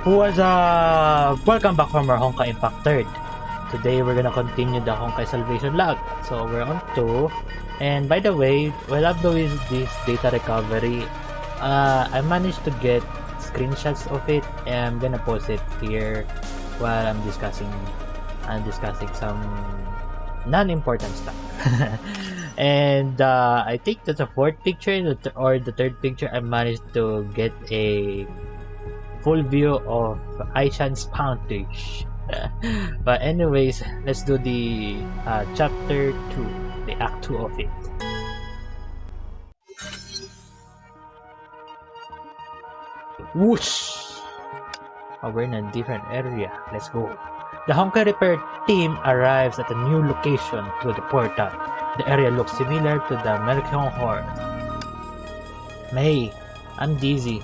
What's up? Welcome back from our Honkai Impact 3rd. Today we're gonna continue the Honkai Salvation log. So we're on 2. And by the way, while I'm doing this data recovery, I managed to get screenshots of it and I'm gonna post it here while I'm discussing some non-important stuff. And I think that's the fourth picture or the third picture. I managed to get a full view of Aishan's Poundage. But anyways, let's do the chapter 2, the act 2 of it. Whoosh! Oh, we're in a different area. Let's go. The Honkai repair team arrives at a new location through the portal. The area looks similar to the Melchion Horde. May, I'm dizzy.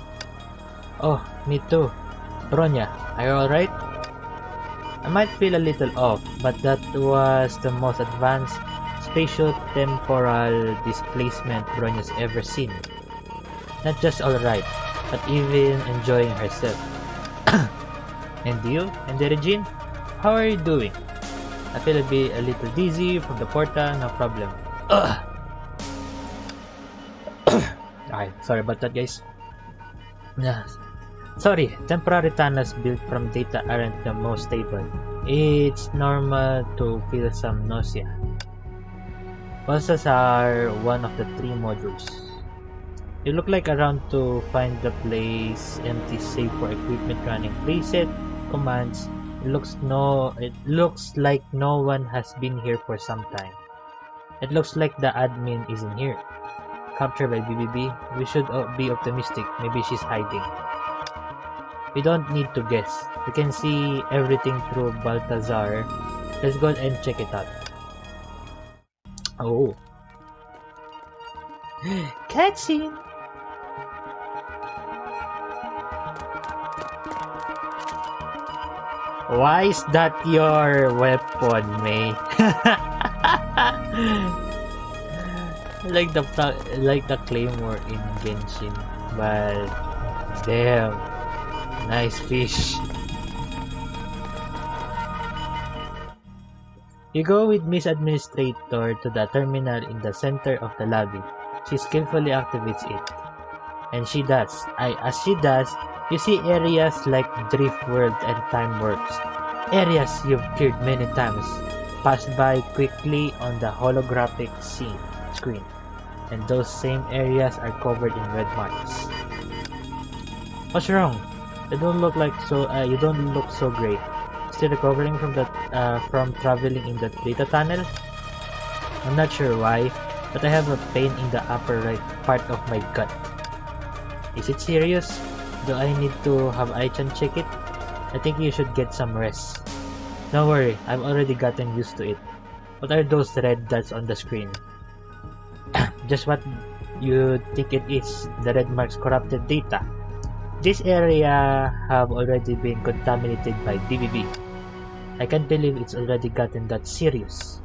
Oh, me too. Bronya, are you alright? I might feel a little off, but that was the most advanced spatio-temporal displacement Bronya's ever seen. Not just alright, but even enjoying herself. And you, and the Regine? How are you doing? I feel a little dizzy from the portal, no problem. Okay, sorry about that, guys. Sorry, temporary tunnels built from data aren't the most stable. It's normal to feel some nausea. Pulses are one of the 3 modules. You look like around to find the place empty save for equipment running. Preset commands. It looks like no one has been here for some time. It looks like the admin isn't here. Captured by BBB. We should be optimistic. Maybe she's hiding. We don't need to guess. We can see everything through Balthazar. Let's go and check it out. Oh. Cutscene! Why is that your weapon, May? like the claymore in Genshin, but damn, nice fish. You go with Miss Administrator to the terminal in the center of the lobby. She skillfully activates it, and as she does, you see areas like Drift World and Time Works, areas you've cleared many times, pass by quickly on the holographic screen, and those same areas are covered in red marks. What's wrong? You don't look so great. Still recovering from traveling in the data tunnel? I'm not sure why, but I have a pain in the upper right part of my gut. Is it serious? Do I need to have Aichan check it? I think you should get some rest. Don't worry, I've already gotten used to it. What are those red dots on the screen? Just what you think it is. The red marks corrupted data. This area have already been contaminated by BBB. I can't believe it's already gotten that serious.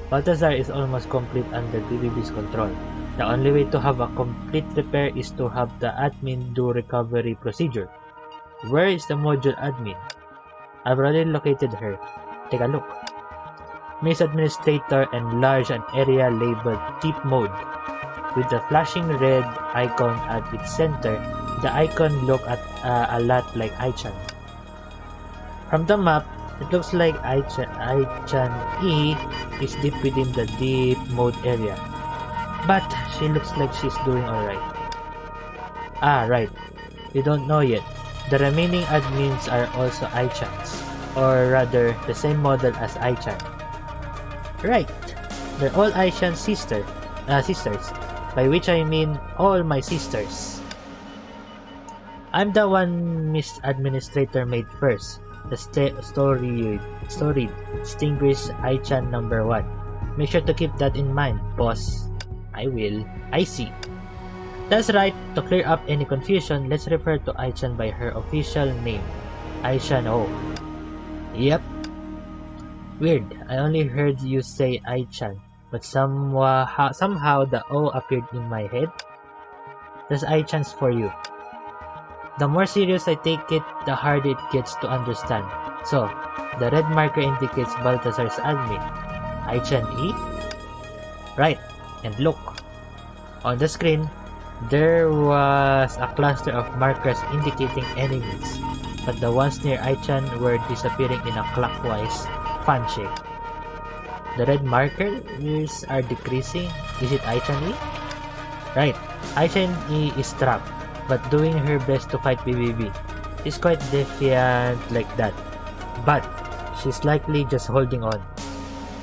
Balthazar is almost complete under BBB's control. The only way to have a complete repair is to have the admin do recovery procedure. Where is the module admin? I've already located her. Take a look. Miss Administrator enlarge an area labeled Deep Mode. With the flashing red icon at its center, the icon looks a lot like Aichan. From the map, it looks like Aichan E is deep within the Deep Mode area. But she looks like she's doing alright. Ah, right. You don't know yet. The remaining admins are also Aichans, or rather, the same model as Aichan. Right. They're all Aichan's sisters, by which I mean all my sisters. I'm the one Miss Administrator made first. The storied distinguished Aichan number 1. Make sure to keep that in mind, boss. I will. I see. That's right. To clear up any confusion, let's refer to Aichan by her official name, Aichan O. Yep. Weird. I only heard you say Aichan, but somehow the O appeared in my head. There's Aichans for you. The more serious I take it, the harder it gets to understand. So, the red marker indicates Balthazar's admin. Aichan E? Right, and look. On the screen, there was a cluster of markers indicating enemies, but the ones near Aichan were disappearing in a clockwise fan shape. The red markers are decreasing. Is it Aichan E? Right, Aichan E is trapped, but doing her best to fight BBB. She's quite defiant like that, but she's likely just holding on.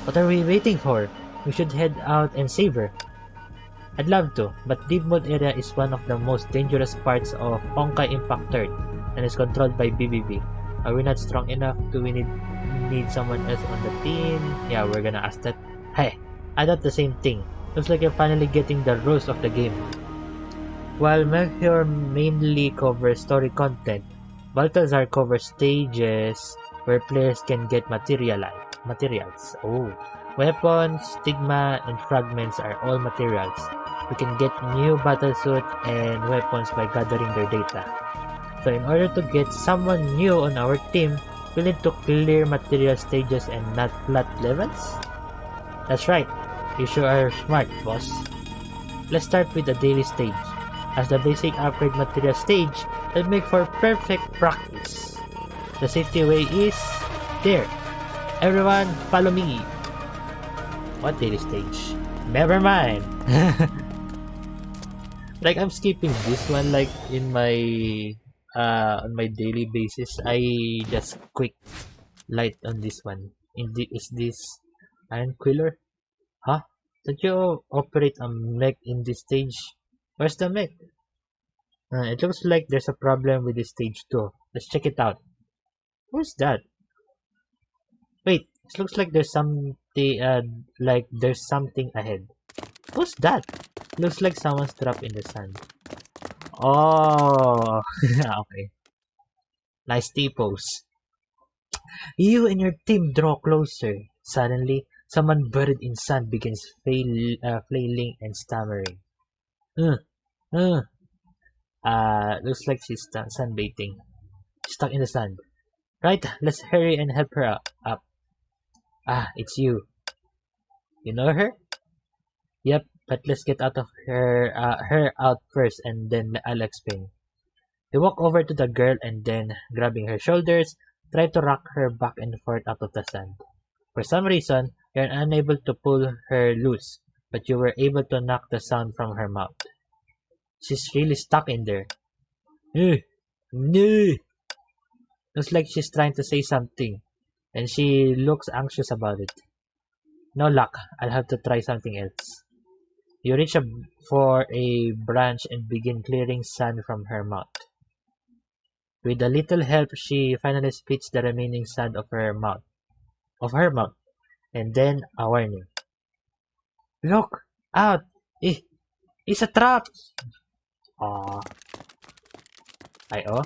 What are we waiting for? We should head out and save her. I'd love to, but Deep Mode area is one of the most dangerous parts of Honkai Impact 3rd and is controlled by BBB. Are we not strong enough? Do we need someone else on the team? Yeah, we're gonna ask that. Hey, I thought the same thing. Looks like you're finally getting the rules of the game. While Melchior mainly covers story content, Balthazar covers stages where players can get materials. Oh, weapons, stigma, and fragments are all materials. We can get new battlesuit and weapons by gathering their data. So in order to get someone new on our team, we need to clear material stages and not plot levels? That's right. You sure are smart, boss. Let's start with the daily stage. As the basic upgrade material stage, it'll make for perfect practice. The safety way is there. Everyone, follow me. What daily stage? Never mind. Like I'm skipping this one. Like in my on my daily basis, I just quick light on this one. Is this Iron Quiller? Huh? Don't you operate a mech in this stage? Where's the mech? It looks like there's a problem with this stage too. Let's check it out. Who's that? Wait, it looks like there's something there's something ahead. Who's that? Looks like someone's trapped in the sand. Oh, okay. Nice T-pose. You and your team draw closer. Suddenly, someone buried in sand begins flailing and stammering. Looks like she's sunbathing. She's stuck in the sand. Right, let's hurry and help her up. Ah, it's you. You know her? Yep, but let's get out of her out first and then I'll explain. They walk over to the girl and then, grabbing her shoulders, try to rock her back and forth out of the sand. For some reason, you're unable to pull her loose, but you were able to knock the sound from her mouth. She's really stuck in there. No. Looks like she's trying to say something, and she looks anxious about it. No luck, I'll have to try something else. You reach for a branch and begin clearing sand from her mouth. With a little help, she finally spits the remaining sand of her mouth, and then a warning. Look out! It's a trap! Aww. Oh?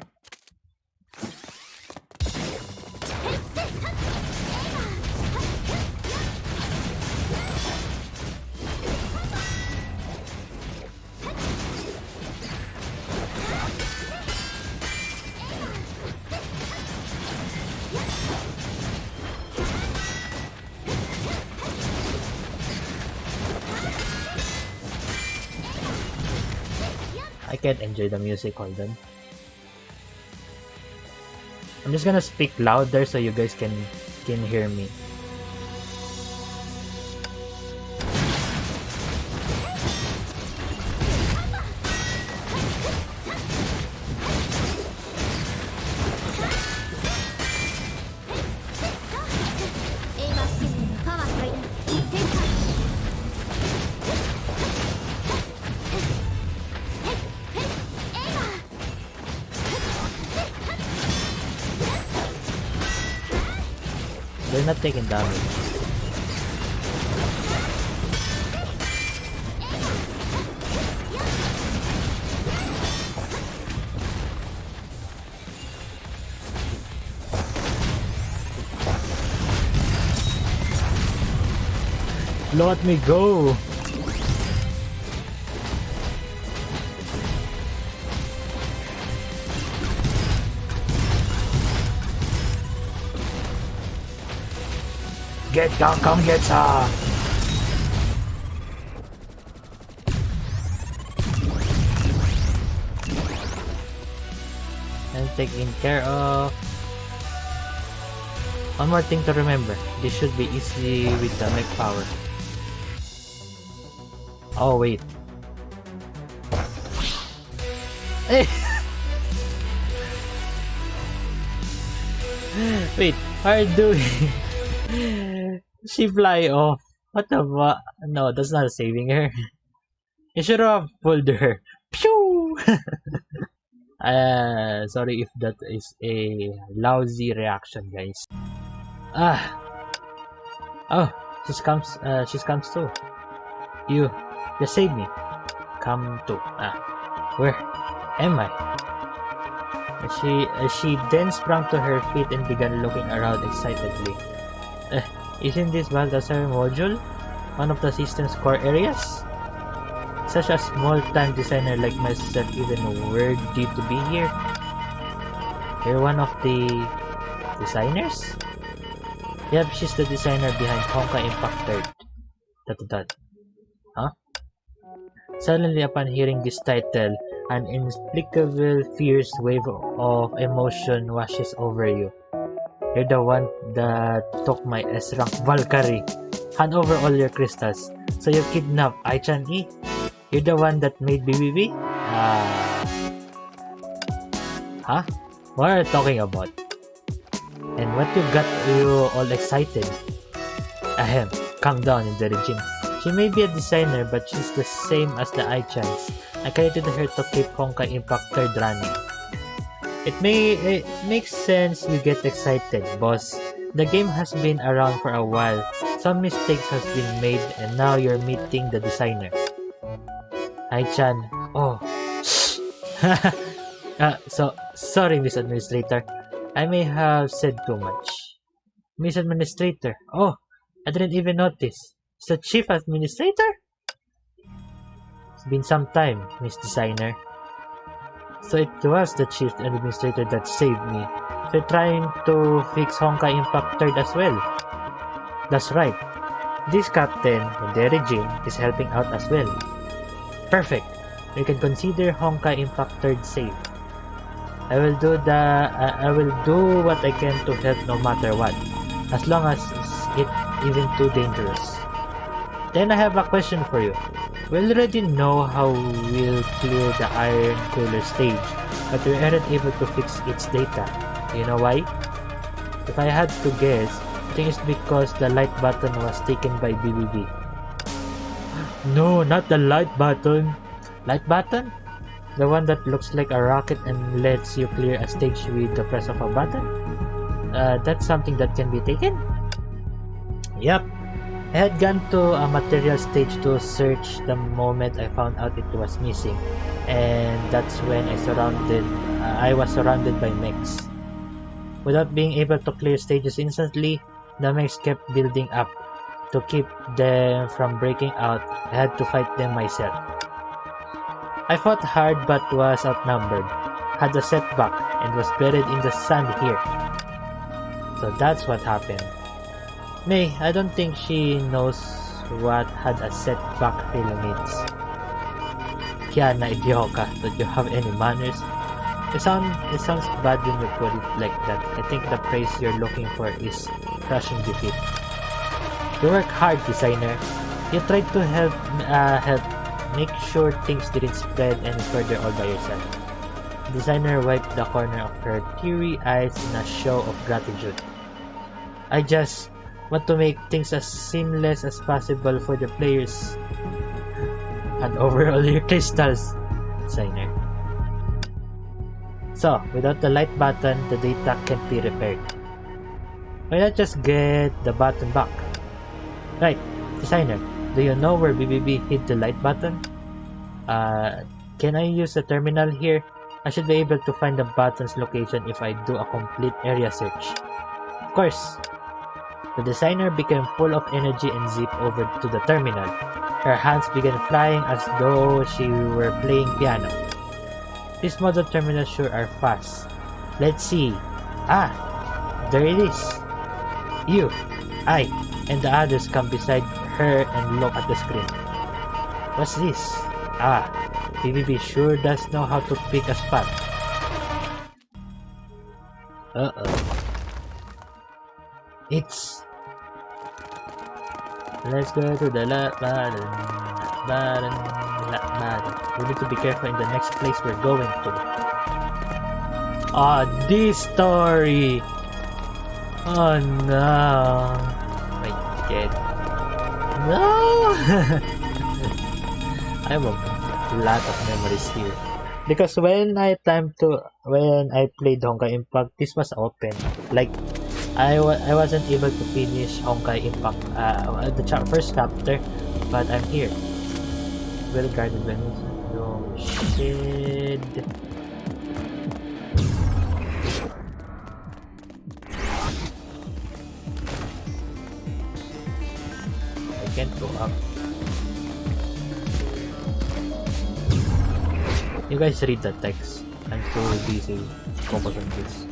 I can't enjoy the music, hold on. I'm just gonna speak louder so you guys can hear me. They're not taking damage. Let me go! Come get some! And taken care of. One more thing to remember, this should be easy with the mech power. Oh wait. Hey! Wait, what are you doing? She fly off. What the fuck? No, that's not saving her. You should have pulled her. Pew! Sorry if that is a lousy reaction, guys. Oh, she comes too. You saved me. Come to. Where am I? She then sprung to her feet and began looking around excitedly. Isn't this Balthasar module one of the system's core areas? Such a small-time designer like myself even worthy to be here. You're one of the designers? Yep, she's the designer behind Honkai Impact 3rd. Huh? Suddenly, upon hearing this title, an inexplicable fierce wave of emotion washes over you. You're the one that took my S-rank Valkyrie. Hand over all your crystals. So you kidnapped Ai-chan-E? You're the one that made BBB? Huh? What are you talking about? And what you got you all excited? Ahem, calm down in the regime. She may be a designer, but she's the same as the Ai-chans. I created her to keep Honkai Impact 3rd running. It makes sense you get excited, boss. The game has been around for a while. Some mistakes has been made and now you're meeting the designer. Ai-chan. Oh. Sorry, Miss Administrator. I may have said too much. Miss Administrator. Oh, I didn't even notice. Is the Chief Administrator? It's been some time, Miss Designer. So it was the Chief Administrator that saved me. So you're trying to fix Honkai Impact 3rd as well. That's right. This captain in the regime is helping out as well. Perfect. You can consider Honkai Impact 3rd safe. I will do what I can to help no matter what, as long as it isn't too dangerous. Then I have a question for you. We already know how we'll clear the Iron Cooler stage, but we aren't able to fix its data. You know why? If I had to guess, I think it's because the light button was taken by BBB. No, not the light button. Light button? The one that looks like a rocket and lets you clear a stage with the press of a button? That's something that can be taken? Yep. I had gone to a material stage to search the moment I found out it was missing, and that's when I was surrounded by mechs. Without being able to clear stages instantly, the mechs kept building up. To keep them from breaking out, I had to fight them myself. I fought hard but was outnumbered, had a setback, and was buried in the sand here. So that's what happened. May, I don't think she knows what had a setback really means. Kya na idioka, don't you have any manners? It sounds bad when you put it like that. I think the praise you're looking for is crushing defeat. You work hard, designer. You tried to help make sure things didn't spread any further all by yourself. The designer wiped the corner of her teary eyes in a show of gratitude. I just want to make things as seamless as possible for the players. And overall your crystals, designer. So, without the light button, the data can't be repaired. Why not just get the button back? Right, designer, do you know where BBB hid the light button? Can I use the terminal here? I should be able to find the button's location if I do a complete area search. Of course. The designer became full of energy and zipped over to the terminal. Her hands began flying as though she were playing piano. These model terminals sure are fast. Let's see. Ah, there it is. and the others come beside her and look at the screen. What's this? Ah, PvP sure does know how to pick a spot. It's... Let's go to the button. We need to be careful in the next place we're going to. Ah, this story! Oh no! My god. No! I have a lot of memories here. Because when I played Honkai Impact, this was open. Like, I wasn't able to finish Honkai Impact, the first chapter, but I'm here. Well guarded venues. No shit. I can't go up. You guys read the text. I'm so busy focus on this.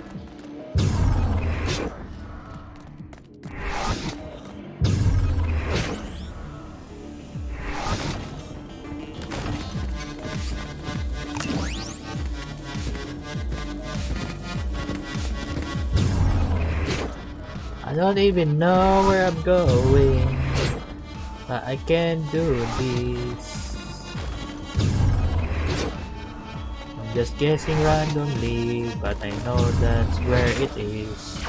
I don't even know where I'm going, but I can do this. I'm just guessing randomly, but I know that's where it is.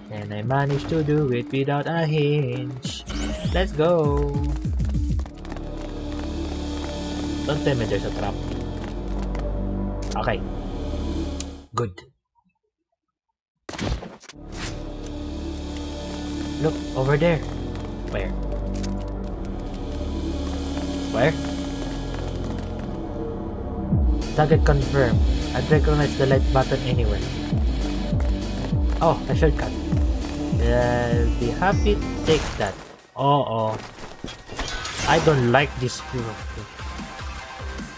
And I managed to do it without a hinge. Let's go! Don't tell me there's a trap. Okay. Good. Look, over there. Where? Where? Target confirmed. I'd recognize the light button anywhere. Oh, a shortcut. I'll be happy to take that. Oh. I don't like this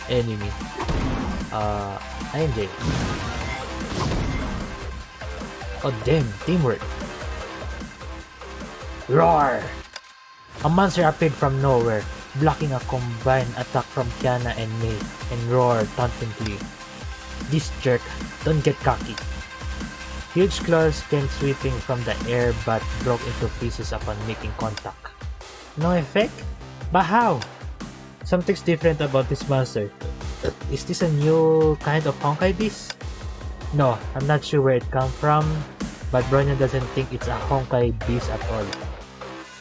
enemy. I enjoy it. Oh damn, teamwork. Roar! A monster appeared from nowhere, blocking a combined attack from Kiana and Mei, and roared tauntingly. This jerk, don't get cocky. Huge claws came sweeping from the air but broke into pieces upon making contact. No effect? But how? Something's different about this monster. Is this a new kind of Honkai beast? No, I'm not sure where it comes from, but Bronyan doesn't think it's a Honkai beast at all.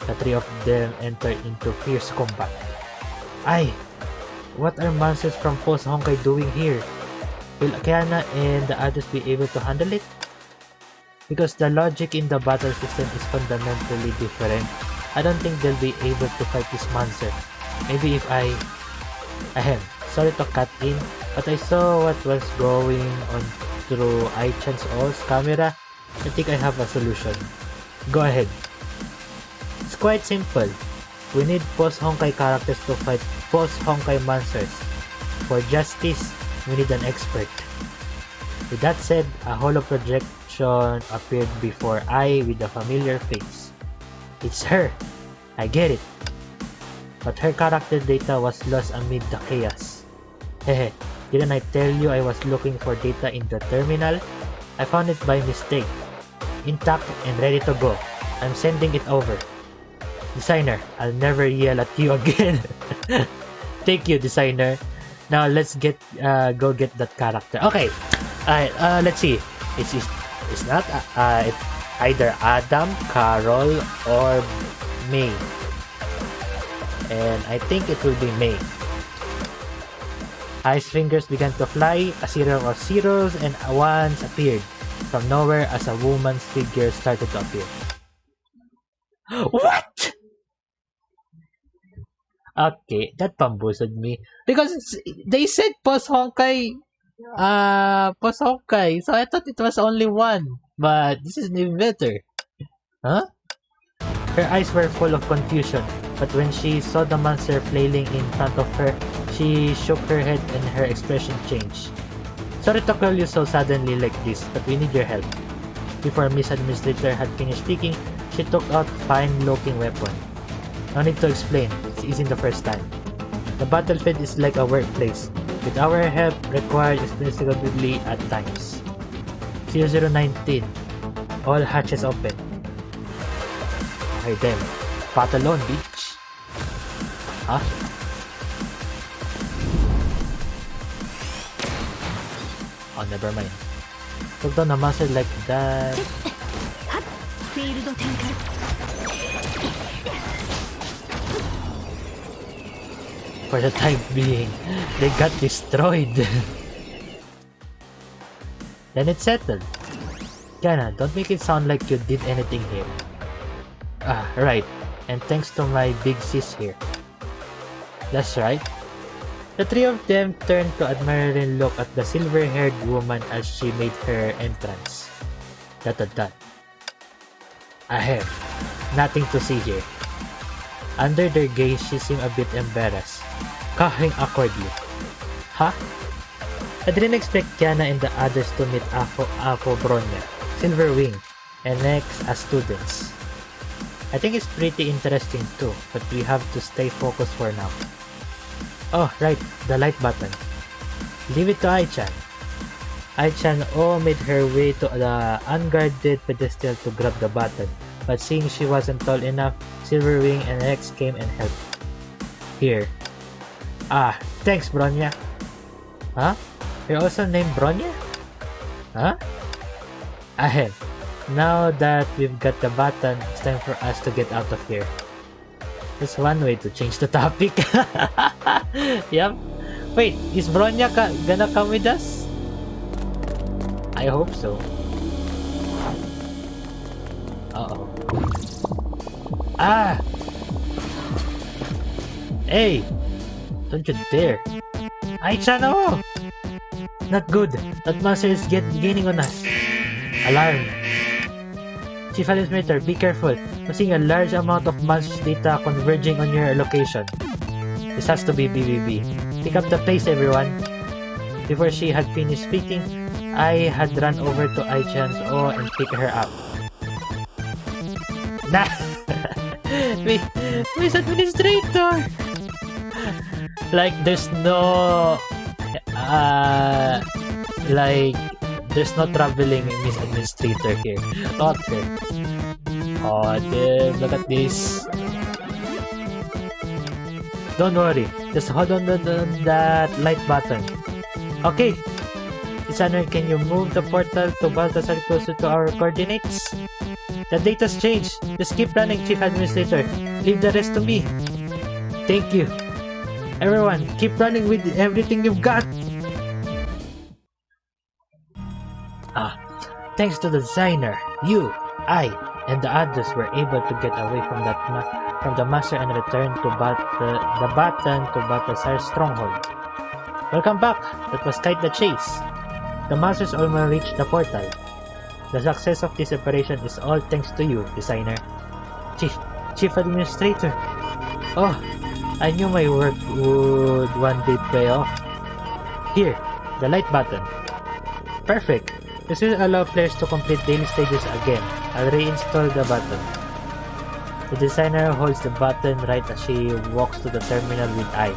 The three of them enter into fierce combat. Ay! What are monsters from post-Honkai doing here? Will Kiana and the others be able to handle it? Because the logic in the battle system is fundamentally different, I don't think they'll be able to fight this monster. Maybe if Ahem, sorry to cut in, but I saw what was going on through Aichan's O's camera. I think I have a solution. Go ahead. It's quite simple. We need post-Honkai characters to fight post-Honkai monsters. For justice, we need an expert. With that said, a hollow projection appeared before I with a familiar face. It's her! I get it! But her character data was lost amid the chaos. Hehe, didn't I tell you I was looking for data in the terminal? I found it by mistake. Intact and ready to go. I'm sending it over. Designer, I'll never yell at you again. Thank you, designer. Now let's go get that character. Okay, let's see. It's not it's either Adam, Carol, or May. And I think it will be May. Ice fingers began to fly. A series of zeros and ones appeared from nowhere as a woman's figure started to appear. What? Okay, that bamboozled me because they said post-Honkai, so I thought it was only one, but this is even better. Huh? Her eyes were full of confusion, but when she saw the monster flailing in front of her, she shook her head and her expression changed. Sorry to call you so suddenly like this, but we need your help. Before Miss Administrator had finished speaking, She took out fine-looking weapon. No need to explain, this isn't the first time. The battlefield is like a workplace, with our help required inexplicably at times. 0019. All hatches open. Okay then. Battle on, bitch. Huh? Oh, never mind. Took down a monster like that. For the time being, they got destroyed. Then it's settled. Kiana, don't make it sound like you did anything here. Ah, right. And thanks to my big sis here. That's right. The three of them turned to admiringly look at the silver-haired woman as she made her entrance. ... Ahem. Nothing to see here. Under their gaze, she seemed a bit embarrassed, coughing awkwardly. Huh? I didn't expect Kiana and the others to meet Ako Bronya, Silverwing, and next as students. I think it's pretty interesting too, but we have to stay focused for now. Oh, right, the light button. Leave it to Ai-chan. Ai-chan made her way to the unguarded pedestal to grab the button, but seeing she wasn't tall enough, Silverwing and Rex came and helped. Here. Ah, thanks, Bronya. Huh? You're also named Bronya? Huh? Ahem. Now that we've got the button, it's time for us to get out of here. That's one way to change the topic. Yep. Wait, is Bronya gonna come with us? I hope so. Uh-oh. Ah! Hey! Don't you dare! Ai-chan, oh! Not good. That monster is gaining on us. Alarm. Chief Administrator, be careful. I'm seeing a large amount of monsters data converging on your location. This has to be BBB. Pick up the pace, everyone. Before she had finished speaking, I had run over to Ai-chan's and picked her up. Nah! Miss Administrator! Like, there's no... there's no traveling Miss Administrator here. Not her. Oh, damn, look at this. Don't worry, just hold on to that light button. Okay. Designer, can you move the portal to Balthazar closer to our coordinates? The data's changed. Just keep running, Chief Administrator. Leave the rest to me. Thank you. Everyone, keep running with everything you've got. Thanks to the designer, you, I, and the others were able to get away from the master and return to the button to Balthazar's stronghold. Welcome back. That was quite the chase. The masters almost reached the portal. The success of this operation is all thanks to you, designer. Chief Administrator. Oh, I knew my work would one day pay off. Here, the light button. Perfect. This will allow players to complete daily stages again. I'll reinstall the button. The designer holds the button right as she walks to the terminal with I.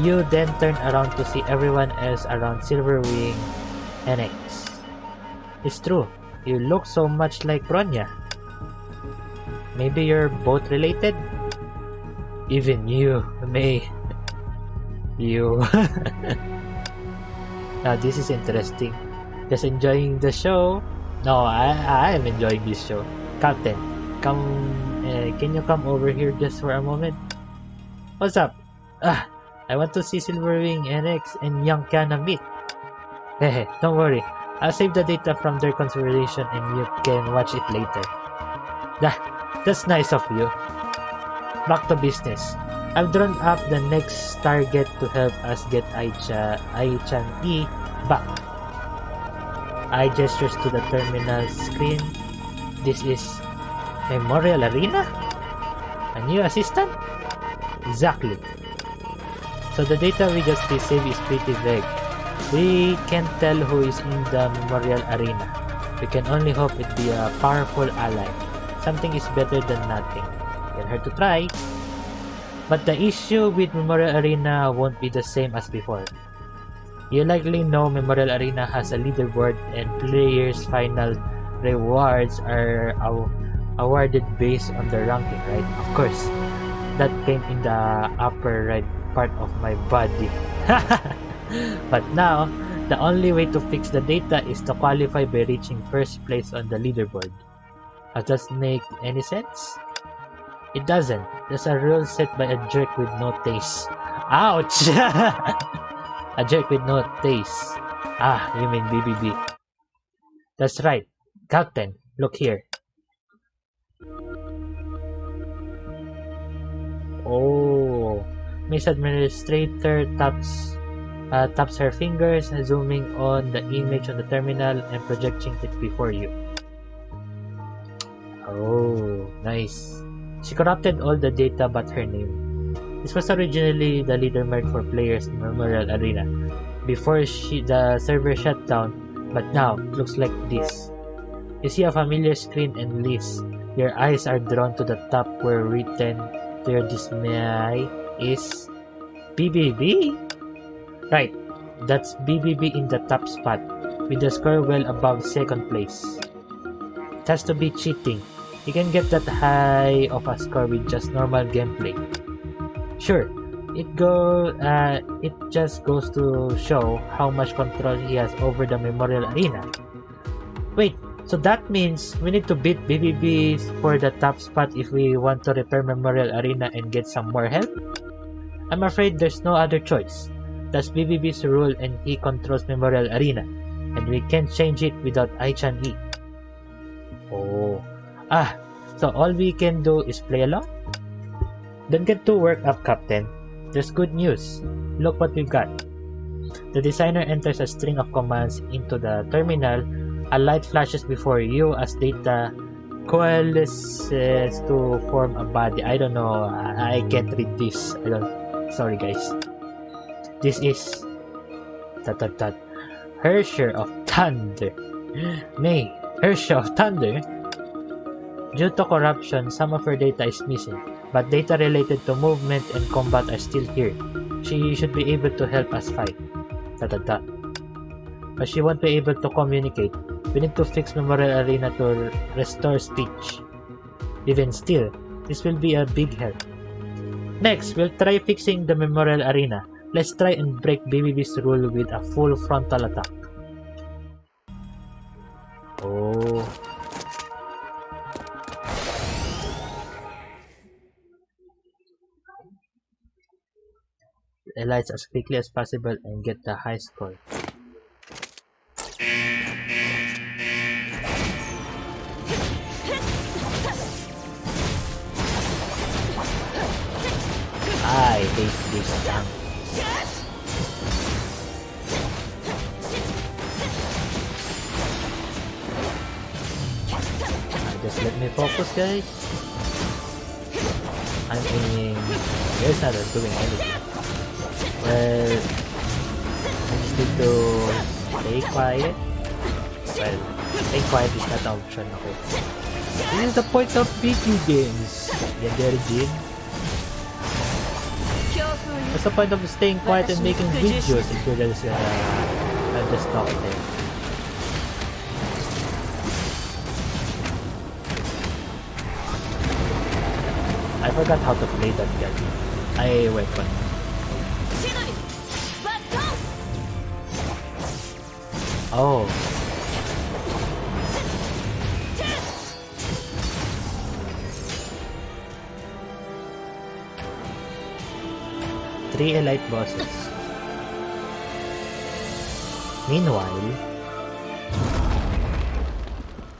You then turn around to see everyone else around Silverwing and X. It's true, you look so much like Bronya. Maybe you're both related? Even you, May. You. Now this is interesting. Just enjoying the show. No, I am enjoying this show. Captain, can you come over here just for a moment? What's up? I want to see Silverwing, NX, and young Kiana meet. Hehe, don't worry. I'll save the data from their conversation and you can watch it later. That's nice of you. Back to business. I've drawn up the next target to help us get Ai-chan E back. I gestures to the terminal screen. This is Memorial Arena? A new assistant? Exactly. So the data we just received is pretty vague. We can't tell who is in the Memorial Arena. We can only hope it be a powerful ally. Something is better than nothing. Tell her to try. But the issue with Memorial Arena won't be the same as before. You likely know Memorial Arena has a leaderboard and players' final rewards are awarded based on the ranking, right? Of course, that came in the upper right part of my body. But now, the only way to fix the data is to qualify by reaching first place on the leaderboard. Does that make any sense? It doesn't. There's a rule set by a jerk with no taste. Ouch! A jerk with no taste. Ah, you mean BBB. That's right. Captain, look here. Oh, Miss Administrator taps her fingers, zooming on the image on the terminal and projecting it before you. Oh, nice. She corrupted all the data but her name. This was originally the leaderboard for players in Memorial Arena before the server shut down, but now it looks like this. You see a familiar screen and list. Your eyes are drawn to the top where written to your dismay is BBB? Right, that's BBB in the top spot, with the score well above second place. It has to be cheating. You can get that high of a score with just normal gameplay. Sure, it just goes to show how much control he has over the Memorial Arena. Wait, so that means we need to beat BBB for the top spot if we want to repair Memorial Arena and get some more help? I'm afraid there's no other choice. That's BBB's rule and he controls Memorial Arena, and we can't change it without Aichan-E. Oh. So all we can do is play along? Don't get too worked up, Captain. There's good news. Look what we've got. The designer enters a string of commands into the terminal. A light flashes before you as data coalesces to form a body. I don't know. I can't read this. Sorry, guys. This is her share of thunder. Nay, her share of thunder. Due to corruption, some of her data is missing, but data related to movement and combat are still here. She should be able to help us fight. But she won't be able to communicate. We need to fix Memorial Arena to restore speech. Even still, this will be a big help. Next, we'll try fixing the Memorial Arena. Let's try and break BBB's rule with a full frontal attack. Oh. Elites as quickly as possible and get the high score. I hate this tank. Just let me focus, guys. I'm aiming. There's not doing anything. Well, I just need to stay quiet. Well, stay quiet is not an option, okay? This is the point of video games. Legendary Jin. What's the point of staying quiet and making videos if you're just stuck there? I forgot how to play that gun. Weapon. Oh. Three elite bosses. Meanwhile...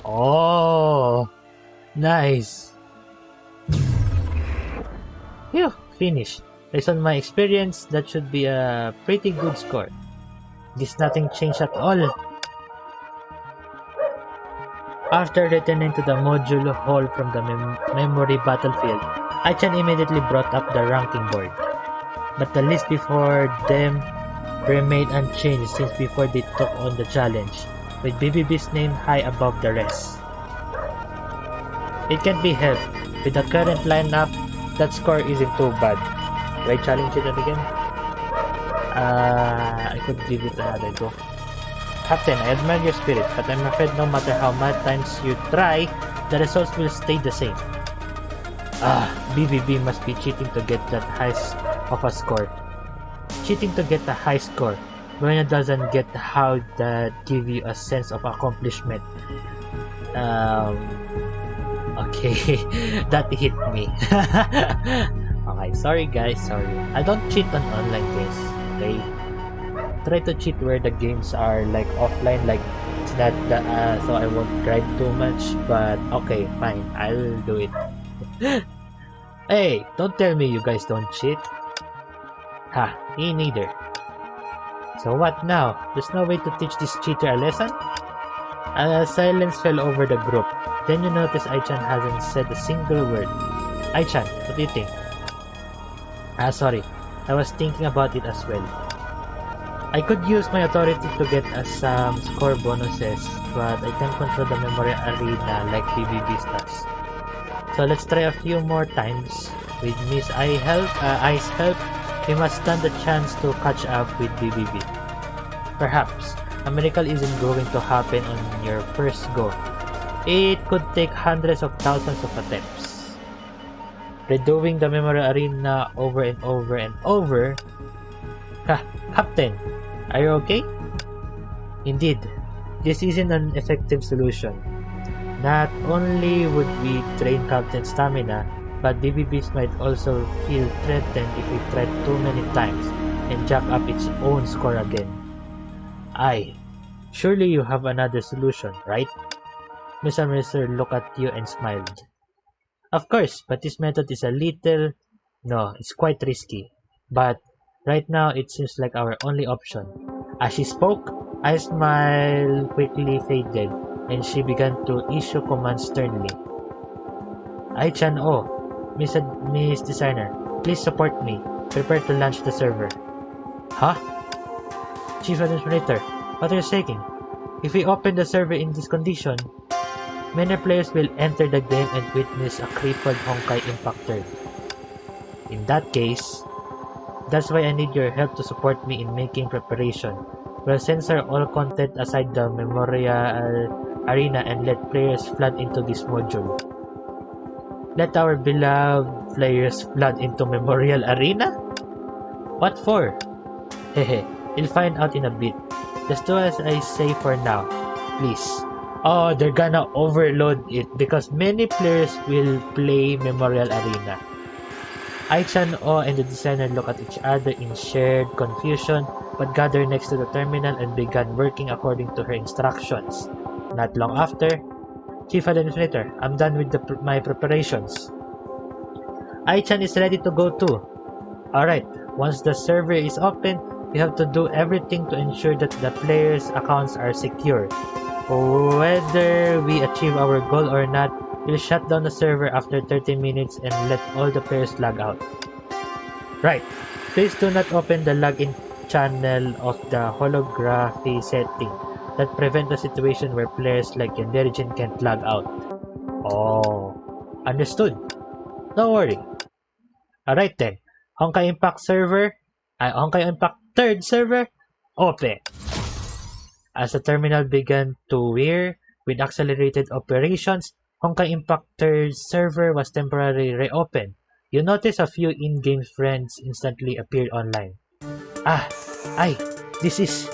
Oh! Nice! Phew! Finished. Based on my experience, that should be a pretty good score. This nothing changed at all. After returning to the module hall from the memory battlefield, Aichan immediately brought up the ranking board. But the list before them remained unchanged since before they took on the challenge, with BBB's name high above the rest. It can't be helped. With the current lineup, that score isn't too bad. Do I challenge it again? I could give it another go. Captain, I admire your spirit, but I'm afraid no matter how many times you try, the results will stay the same. BBB must be cheating to get that high of a score. Cheating to get a high score. When it doesn't get how that give you a sense of accomplishment. Okay, that hit me. Okay, sorry guys, sorry. I don't cheat on online games, okay? Try to cheat where the games are like offline, like it's not so I won't grind too much, but okay, fine, I'll do it. Hey, don't tell me you guys don't cheat. Ha, me neither. So what now? There's no way to teach this cheater a lesson? Silence fell over the group. Then you notice Aichan hasn't said a single word. Aichan, what do you think? Sorry. I was thinking about it as well. I could use my authority to get us some score bonuses, but I can't control the memory arena like BBB does. So let's try a few more times. With Miss I's help, we must stand a chance to catch up with BBB. Perhaps a miracle isn't going to happen on your first go. It could take hundreds of thousands of attempts. Redoing the memory arena over and over and over. Captain, are you okay? Indeed, this isn't an effective solution. Not only would we drain Captain's stamina, but BBBs might also feel threatened if we try too many times and jack up its own score again. Surely you have another solution, right? Mr. Mercer looked at you and smiled. Of course, but this method is it's quite risky. But right now it seems like our only option. As she spoke, I's smile quickly faded, and she began to issue commands sternly. Aichan, Miss Designer, please support me. Prepare to launch the server. Huh? Chief Administrator, what are you saying? If we open the server in this condition, many players will enter the game and witness a crippled Honkai Impactor. In that case, that's why I need your help to support me in making preparation. We'll censor all content aside the Memorial Arena and let players flood into this module. Let our beloved players flood into Memorial Arena? What for? Hehe, you'll find out in a bit. Just do as I say for now, please. Oh, they're gonna overload it because many players will play Memorial Arena. Aichan and the designer look at each other in shared confusion, but gathered next to the terminal and began working according to her instructions. Not long after, Chief Administrator, I'm done with my preparations. Aichan is ready to go too. Alright, once the server is open, we have to do everything to ensure that the players' accounts are secure. Whether we achieve our goal or not, we'll shut down the server after 30 minutes and let all the players log out. Right, please do not open the login channel of the holography setting that prevent the situation where players like Yenderijin can't log out. Oh, understood. Don't worry. Alright then, Honkai Impact 3rd server, open. As the terminal began to wear with accelerated operations, Honkai Impact 3rd server was temporarily reopened. You notice a few in-game friends instantly appeared online. This is...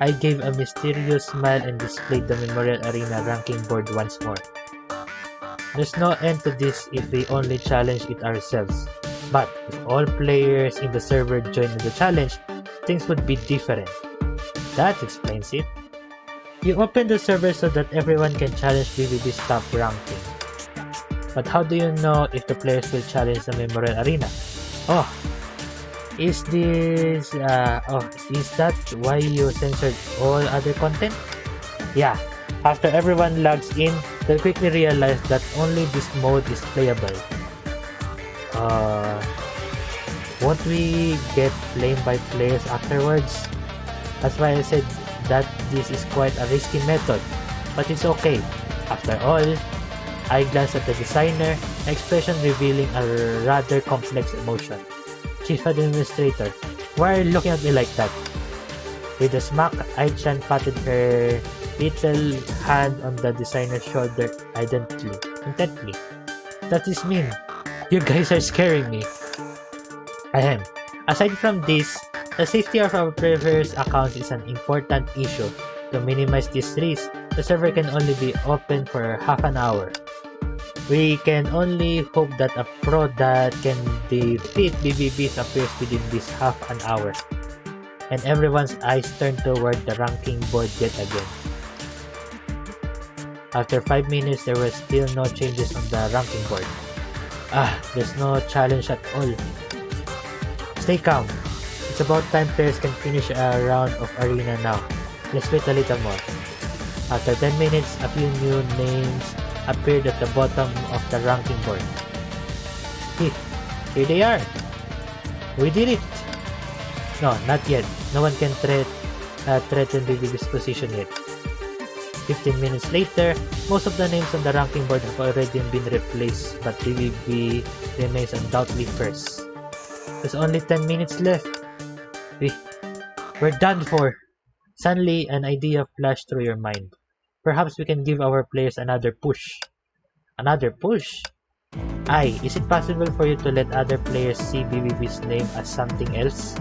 I gave a mysterious smile and displayed the Memorial Arena ranking board once more. There's no end to this if we only challenge it ourselves. But if all players in the server join in the challenge, things would be different. That explains it. You open the server so that everyone can challenge BBB's top ranking. But how do you know if the players will challenge the Memorial Arena? Is that why you censored all other content? Yeah, after everyone logs in, they'll quickly realize that only this mode is playable. Won't we get blamed by players afterwards? That's why I said that this is quite a risky method, but it's okay. After all, I glance at the designer, expression revealing a rather complex emotion. Chief Administrator, why are you looking at me like that? With a smack, Ai-chan patted her little hand on the designer's shoulder intently. That is mean. You guys are scaring me. Ahem. Aside from this, the safety of our previous accounts is an important issue. To minimize this risk, the server can only be open for half an hour. We can only hope that a pro that can defeat BBBs appears within this half an hour. And everyone's eyes turn toward the ranking board yet again. After 5 minutes, there were still no changes on the ranking board. There's no challenge at all. Stay calm. It's about time players can finish a round of arena now. Let's wait a little more. After 10 minutes, a few new names appeared at the bottom of the ranking board. Here they are! We did it! No, not yet. No one can threaten BBB's position yet. 15 minutes later, most of the names on the ranking board have already been replaced, but BBB remains undoubtedly first. There's only 10 minutes left. We're done for! Suddenly, an idea flashed through your mind. Perhaps we can give our players another push. Another push? Is it possible for you to let other players see BBB's name as something else?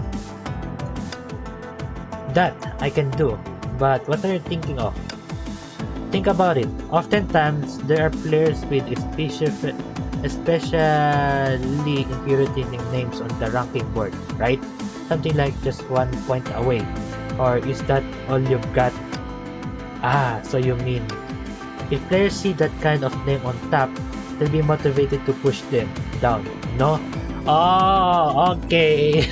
That I can do, but what are you thinking of? Think about it. Oftentimes, there are players with especially infuriating names on the ranking board, right? Something like just 1 point away. Or is that all you've got? So you mean, if players see that kind of name on top, they'll be motivated to push them down, no? Oh, okay.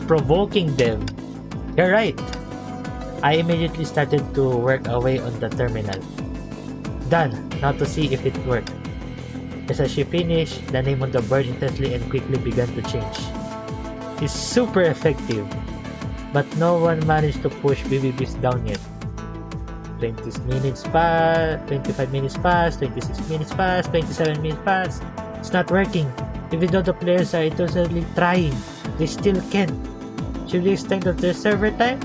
Provoking them. You're right. I immediately started to work away on the terminal. Done. Now to see if it worked. Just as she finished, the name on the board intensely and quickly began to change. It's super effective. But no one managed to push BBBs down yet. 20 minutes pass, 25 minutes pass, 26 minutes pass, 27 minutes pass. It's not working. Even though the players are eternally trying, they still can't. Should we extend the server time?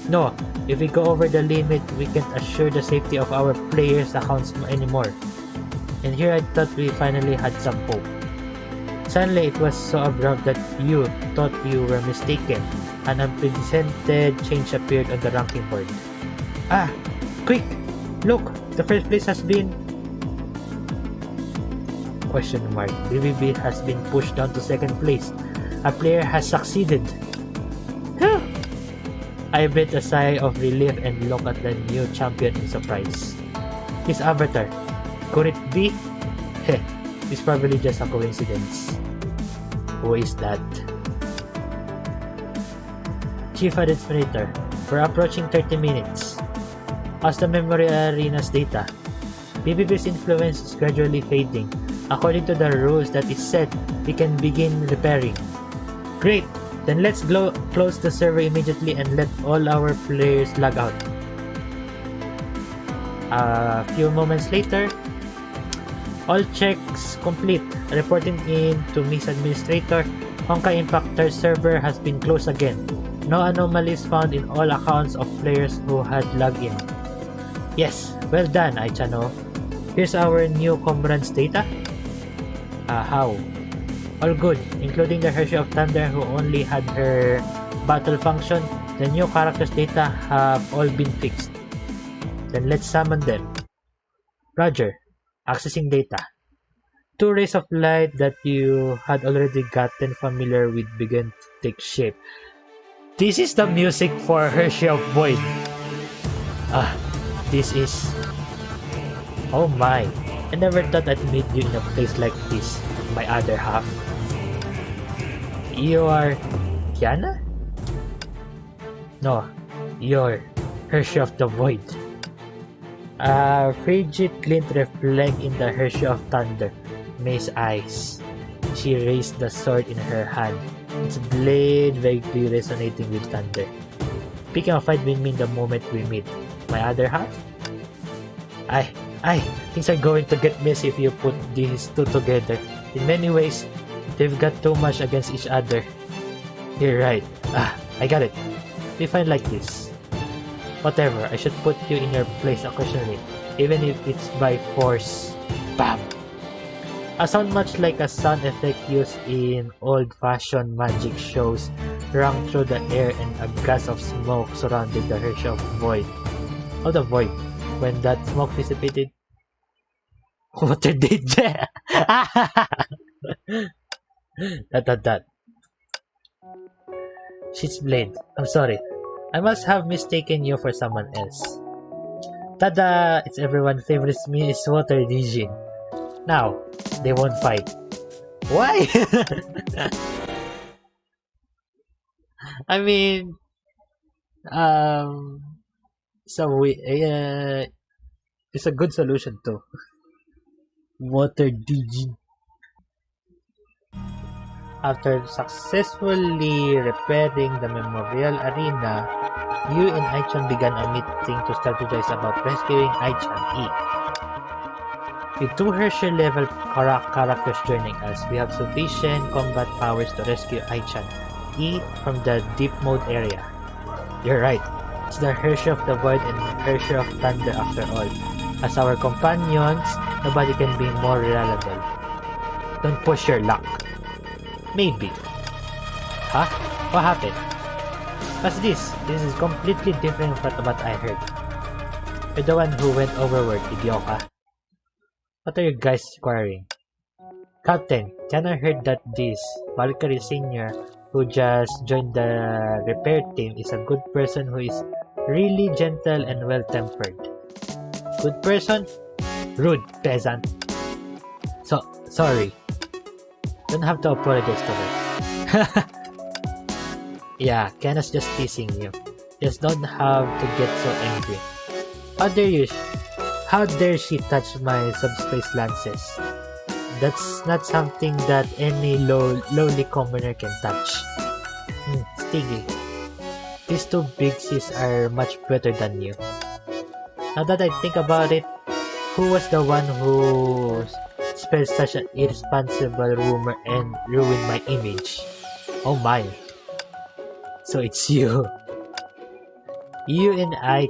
No. If we go over the limit, we can't assure the safety of our players' accounts anymore. And here I thought we finally had some hope. Suddenly, it was so abrupt that you thought you were mistaken. An unprecedented change appeared on the ranking board. Quick! Look! The first place has been... BBB has been pushed down to second place. A player has succeeded. I breathed a sigh of relief and looked at the new champion in surprise. His avatar. Could it be? It's probably just a coincidence. Who is that? Chief Administrator, we're approaching 30 minutes. As the memory arena's data, BBB's influence is gradually fading. According to the rules that is set, we can begin repairing. Great! Then let's close the server immediately and let all our players log out. A few moments later, all checks complete. Reporting in to Miss Administrator, Honkai Impactor server has been closed again. No anomalies found in all accounts of players who had logged in. Yes, well done, Aichano. Here's our new comrades data. How? All good, including the Hershey of Thunder who only had her battle function. The new characters data have all been fixed. Then let's summon them. Roger. Accessing data. 2 rays of light that you had already gotten familiar with began to take shape. This is the music for Hershey of Void. This is... Oh my. I never thought I'd meet you in a place like this. My other half. You are... Kiana? No. You're Hershey of the Void. A frigid glint reflects in the Hershey of Thunder. May's eyes. She raised the sword in her hand, its blade vaguely resonating with thunder. Picking a fight with me the moment we meet. My other half? Things are going to get messy if you put these two together. In many ways, they've got too much against each other. You're right. I got it. Be fine like this. Whatever, I should put you in your place occasionally, even if it's by force. Bam! A sound much like a sound effect used in old-fashioned magic shows rang through the air, and a gust of smoke surrounded the Hershey of void. Oh, the void. When that smoke dissipated, water did that. She's blade. I'm sorry. I must have mistaken you for someone else. Tada! It's everyone's favorite Miss Water Dijin. Now, they won't fight. Why? I mean, it's a good solution too. Water Dijin. After successfully repairing the memorial arena, Yu and Aichan began a meeting to strategize about rescuing Aichan E. With 2 Hershey level characters joining us, we have sufficient combat powers to rescue Aichan E from the deep mode area. You're right, it's the Hershey of the Void and Hershey of Thunder after all. As our companions, nobody can be more reliable. Don't push your luck. Maybe. Huh? What happened? What's this? This is completely different from what I heard. You're the one who went overboard, Idioka. What are you guys quarreling? Captain, Jana heard that this Valkyrie Senior, who just joined the repair team, is a good person who is really gentle and well-tempered. Good person? Rude, peasant. Sorry. Don't have to apologize to her. Yeah, Kenna's just teasing you. Just don't have to get so angry. How dare she touch my subspace lances? That's not something that any lowly commoner can touch. Stiggy. These 2 big Cs are much better than you. Now that I think about it, who was the one who spread such an irresponsible rumor and ruined my image? Oh my. So it's you. You and I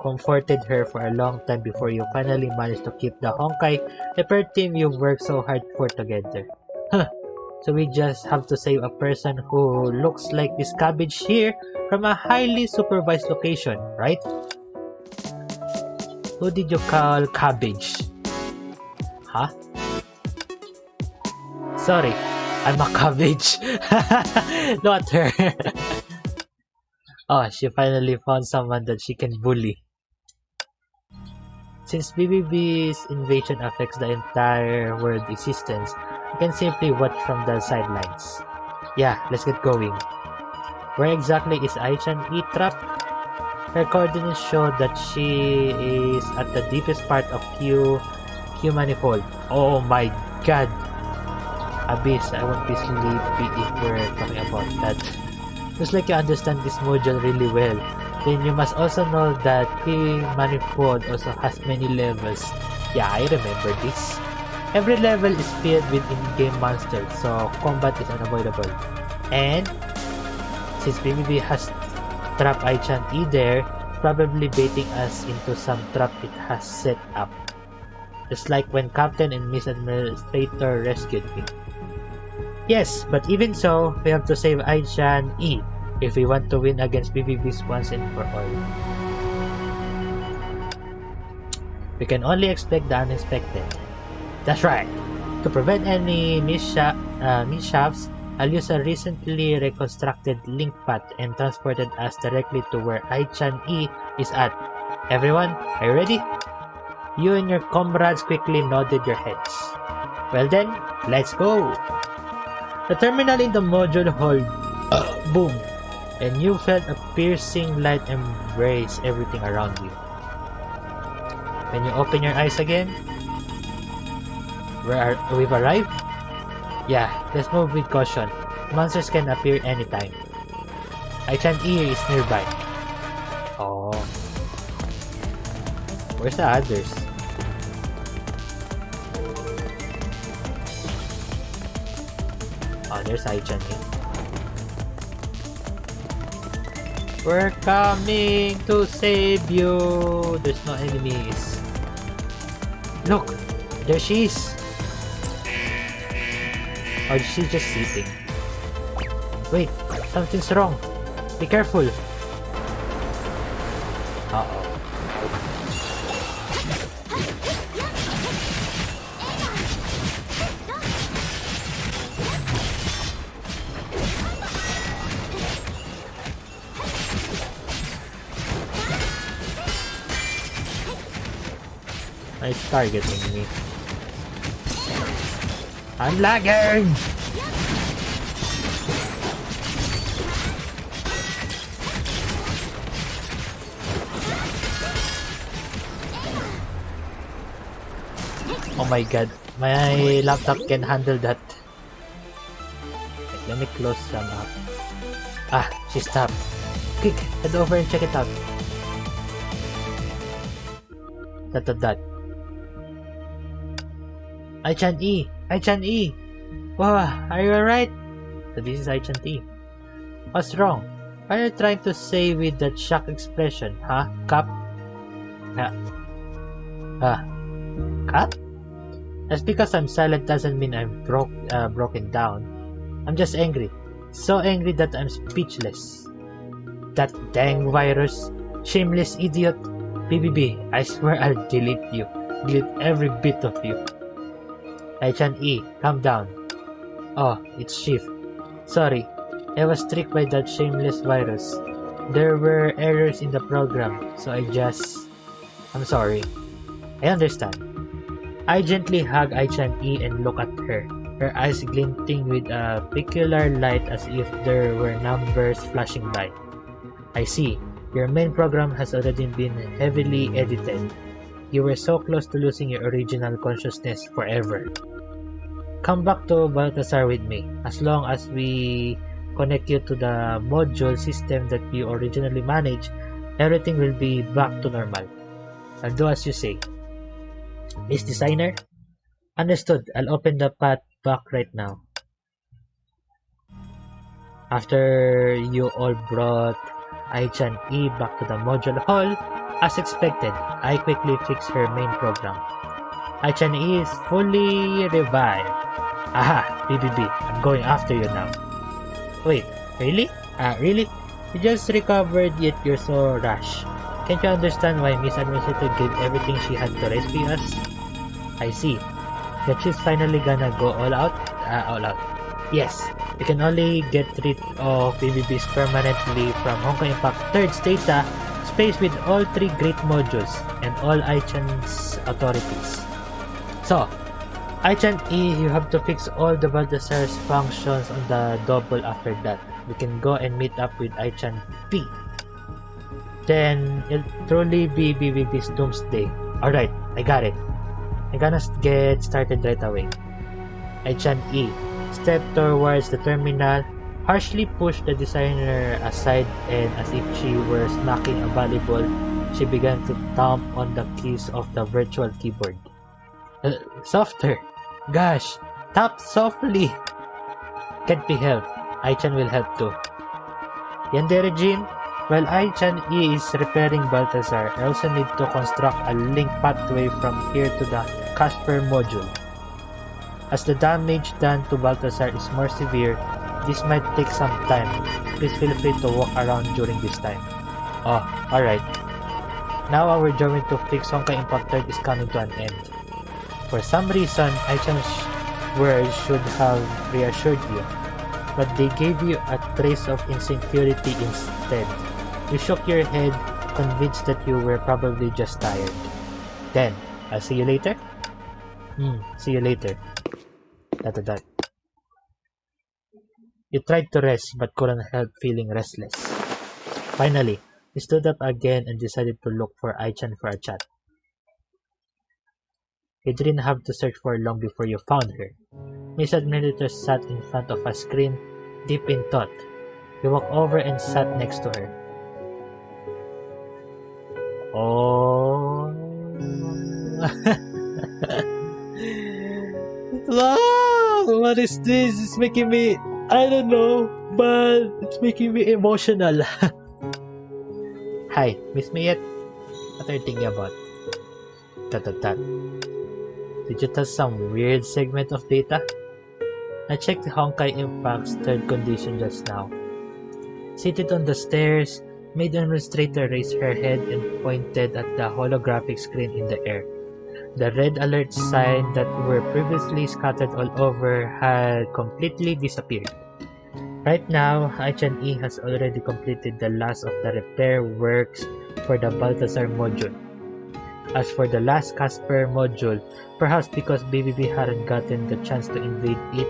comforted her for a long time before you finally managed to keep the Honkai repair team you worked so hard for together. So we just have to save a person who looks like this cabbage here from a highly supervised location, right? Who did you call cabbage? Huh? Sorry, I'm a cabbage. Not her. Oh, she finally found someone that she can bully. Since BBB's invasion affects the entire world existence, you can simply watch from the sidelines. Yeah, let's get going. Where exactly is Aichan E trapped? Her coordinates show that she is at the deepest part of Q manifold. Oh my god! Abyss, I won't be sleepy if we're talking about that. Looks like you understand this module really well. Then you must also know that Q manifold also has many levels. Yeah, I remember this. Every level is filled with in-game monsters, so combat is unavoidable. And since BBB has trapped Aichan E there, it's probably baiting us into some trap it has set up. Just like when Captain and Miss Administrator rescued me. Yes, but even so, we have to save Aichan E if we want to win against BBBs once and for all. We can only expect the unexpected. That's right. To prevent any mishaps, I'll use a recently reconstructed link path and transported us directly to where Aichan E is at. Everyone, are you ready? You and your comrades quickly nodded your heads. Well then, let's go! The terminal in the module hold boom, and you felt a piercing light embrace everything around you. When you open your eyes again, we've arrived? Yeah, let's move with caution. Monsters can appear anytime. Aichan E is nearby. Oh. Where's the others? Oh, there's Aichan. We're coming to save you. There's no enemies. Look, there she is. Oh, she's just sleeping. Wait, something's wrong. Be careful. Uh-oh. It's targeting me. I'm lagging! Oh my god, my laptop can handle that. Wait, let me close some up. Ah, she stopped. Quick, head over and check it out. Dot. Aichan-E! Aichan-E! Wow, are you alright? So this is Aichan-E. What's wrong? Why are you trying to say with that shocked expression, huh, Cap? Cap? Just because I'm silent doesn't mean I'm broken down. I'm just angry. So angry that I'm speechless. That dang virus. Shameless idiot. BBB, I swear I'll delete you. Delete every bit of you. Aichan-E, calm down. Oh, it's Shift. Sorry, I was tricked by that shameless virus. There were errors in the program, so I'm sorry. I understand. I gently hug Aichan-E and look at her, her eyes glinting with a peculiar light as if there were numbers flashing by. I see. Your main program has already been heavily edited. You were so close to losing your original consciousness forever. Come back to Balthazar with me. As long as we connect you to the module system that you originally managed, everything will be back to normal. I'll do as you say. Miss Designer? Understood. I'll open the path back right now. After you all brought Aichan-E back to the module hall, as expected, I quickly fixed her main program. Aichan-E is fully revived. Aha, BBB, I'm going after you now. Wait, really? Really? You just recovered yet you're so rash. Can't you understand why Miss Administrator gave everything she had to rescue us? I see. That she's finally gonna go all out? All out. Yes, we can only get rid of BBBs permanently from Honkai Impact 3rd's data space with all 3 great modules and all Aichan's authorities. So, Aichan-E, you have to fix all the Balthazar's functions on the double after that. We can go and meet up with Aichan-P. Then, it'll truly be BBB's doomsday. Alright, I got it. I'm gonna get started right away. Aichan-E, step towards the terminal, harshly pushed the designer aside, and as if she were smacking a volleyball, she began to thump on the keys of the virtual keyboard. Softer! Gosh! Tap softly! Can't be helped. Aichan will help too. Yandere Regine, while Aichan-E is repairing Balthazar, I also need to construct a link pathway from here to the Casper module. As the damage done to Balthazar is more severe, this might take some time. Please feel free to walk around during this time. Oh, alright. Now our journey to fix Honkai Impact 3rd is coming to an end. For some reason, Aichan's words should have reassured you, but they gave you a trace of insecurity instead. You shook your head, convinced that you were probably just tired. Then, I'll see you later? See you later. ... You tried to rest but couldn't help feeling restless. Finally, you stood up again and decided to look for Aichan for a chat. You didn't have to search for long before you found her. Miss Administrator sat in front of a screen, deep in thought. You walked over and sat next to her. Oh, What is this? It's making me, I don't know, but it's making me emotional. Hi, miss me yet? What are you thinking about? That. Did you touch some weird segment of data? I checked the Honkai Impact's third condition just now. Seated on the stairs, Maid Administrator raised her head and pointed at the holographic screen in the air. The red alert signs that were previously scattered all over had completely disappeared. Right now, Ai-chan-E has already completed the last of the repair works for the Balthazar module. As for the last Casper module, perhaps because BBB hadn't gotten the chance to invade it,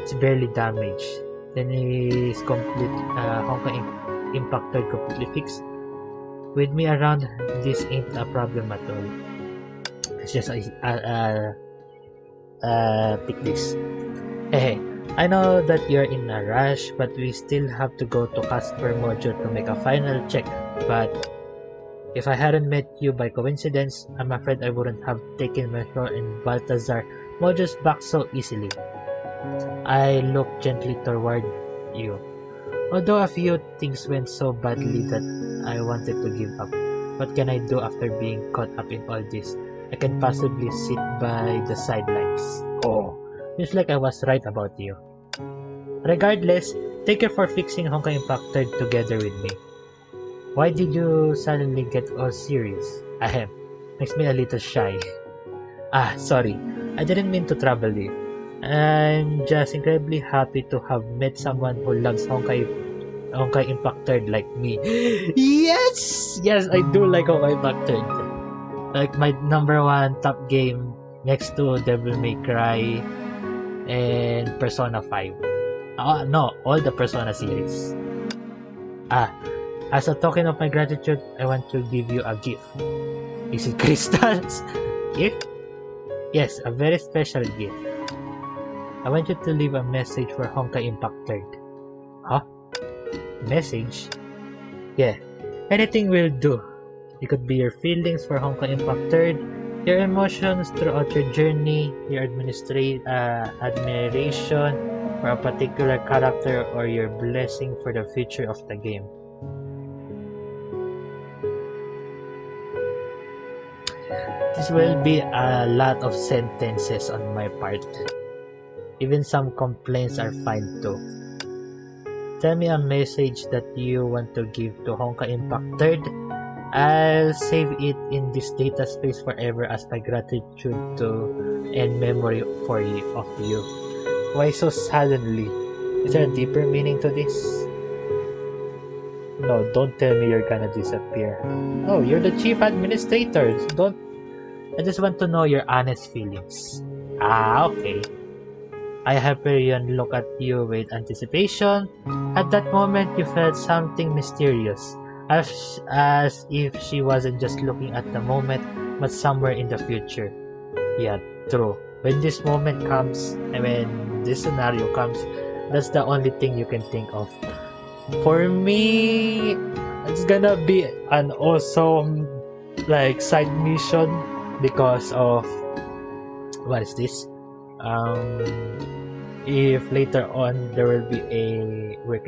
it's barely damaged. Then is complete Honkai Impactor completely fixed. With me around, this ain't a problem at all. It's just pick this. Hey, I know that you're in a rush, but we still have to go to Casper module to make a final check. But if I hadn't met you by coincidence, I'm afraid I wouldn't have taken Metro and Balthazar modules back so easily. I looked gently toward you. Although a few things went so badly that I wanted to give up. What can I do after being caught up in all this? I can possibly sit by the sidelines. Oh, seems like I was right about you. Regardless, thank you for fixing Honkai Impactor together with me. Why did you suddenly get all serious? Ahem, makes me a little shy. Sorry, I didn't mean to trouble you. I'm just incredibly happy to have met someone who loves Honkai Impactor like me. Yes, I do like Honkai Impactor. Like my number one top game next to Devil May Cry and Persona 5. No, all the Persona series. As a token of my gratitude, I want to give you a gift. Is it crystals? Gift? Yes, a very special gift. I want you to leave a message for Honkai Impactor. Huh? Message? Yeah, anything will do. It could be your feelings for Honkai Impactor, your emotions throughout your journey, your admiration for a particular character, or your blessing for the future of the game. This will be a lot of sentences on my part. Even some complaints are fine too. Tell me a message that you want to give to Honkai Impactor. I'll save it in this data space forever as my gratitude to and memory for you of you. Why so suddenly? Is there a deeper meaning to this? No, don't tell me you're gonna disappear. Oh, you're the chief administrator. I just want to know your honest feelings. Okay. I Hyperion looked at you with anticipation. At that moment, you felt something mysterious, as if she wasn't just looking at the moment, but somewhere in the future. Yeah, true. When this moment comes, and when this scenario comes, that's the only thing you can think of. For me, it's gonna be an awesome side mission because of what is this? If later on there will be we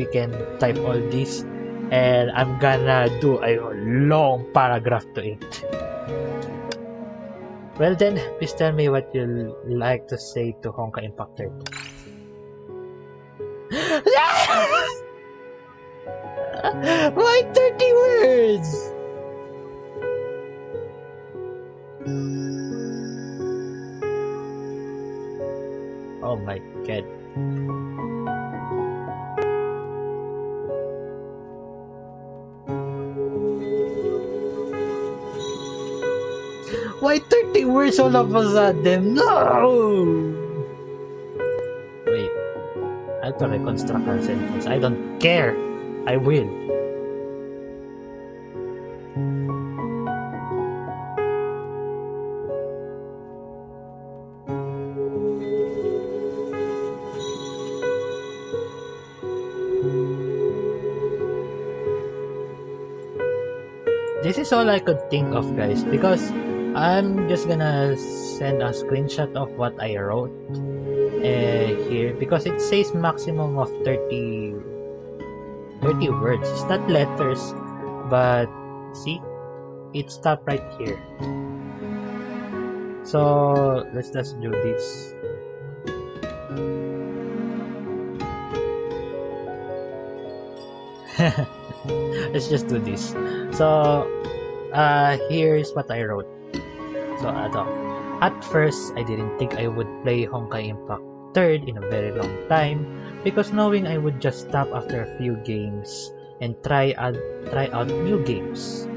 can type all this, and I'm gonna do a long paragraph to it. Well then, please tell me what you'd like to say to Honkai Impactor. Why 30 words? Oh my god. Why 30 words all of a sudden? No! Wait. I have to reconstruct our sentence. I don't care. I will. This is all I could think of, guys, because I'm just gonna send a screenshot of what I wrote here because it says maximum of 30 words. It's not letters, but see, it stopped right here. So let's just do this. Let's just do this. So here's what I wrote. So at first I didn't think I would play Honkai Impact 3rd in a very long time because knowing I would just stop after a few games and try out new games.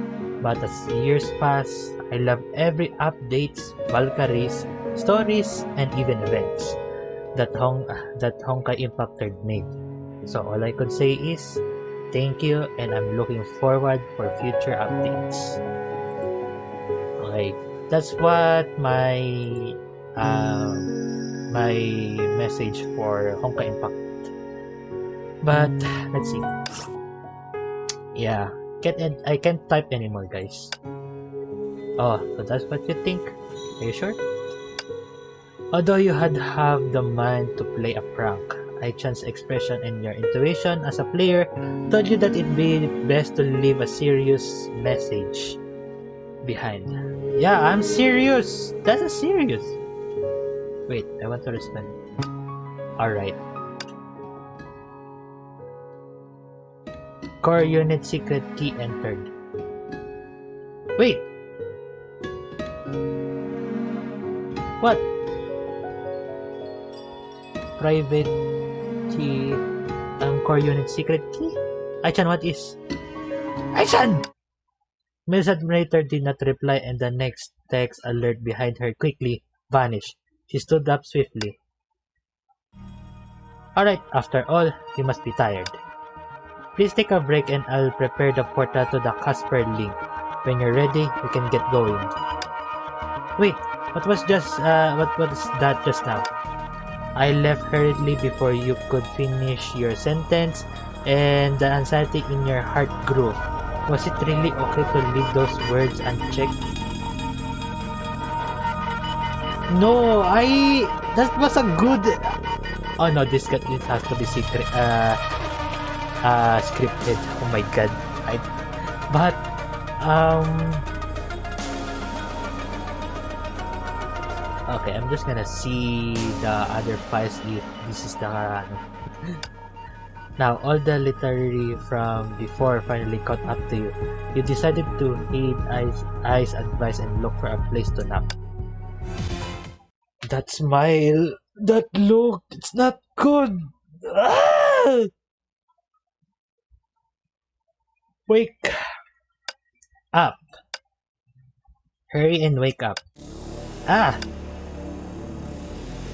But as years pass, I love every updates, Valkyries, stories, and even events that Honkai Impact 3rd made. So all I could say is thank you, and I'm looking forward for future updates. Okay, that's what my my message for Honkai Impact. But let's see. Yeah, I can't type anymore, guys. Oh, so that's what you think? Are you sure? Although you had have the mind to play a prank, Aichan's expression and your intuition as a player told you that it'd be best to leave a serious message behind. Yeah, I'm serious. That's a serious. Wait, I want to respond. Alright. Core unit secret key entered. Wait. What? Private key. Core unit secret key? Aichan, what is? Aichan! Miss Administrator did not reply, and the next text alert behind her quickly vanished. She stood up swiftly. Alright, after all, you must be tired. Please take a break and I'll prepare the portal to the Casper link. When you're ready, we can get going. Wait, what was that just now? I left hurriedly before you could finish your sentence, and the anxiety in your heart grew. Was it really okay to leave those words unchecked? No, that was a good. Oh no, this has to be secret. Scripted. Oh my god. Okay, I'm just gonna see the other files if this is the Now, all the literary from before finally caught up to you. You decided to heed Ai's advice and look for a place to nap. That smile, that look, it's not good. Ah! Wake up. Hurry and wake up. Ah!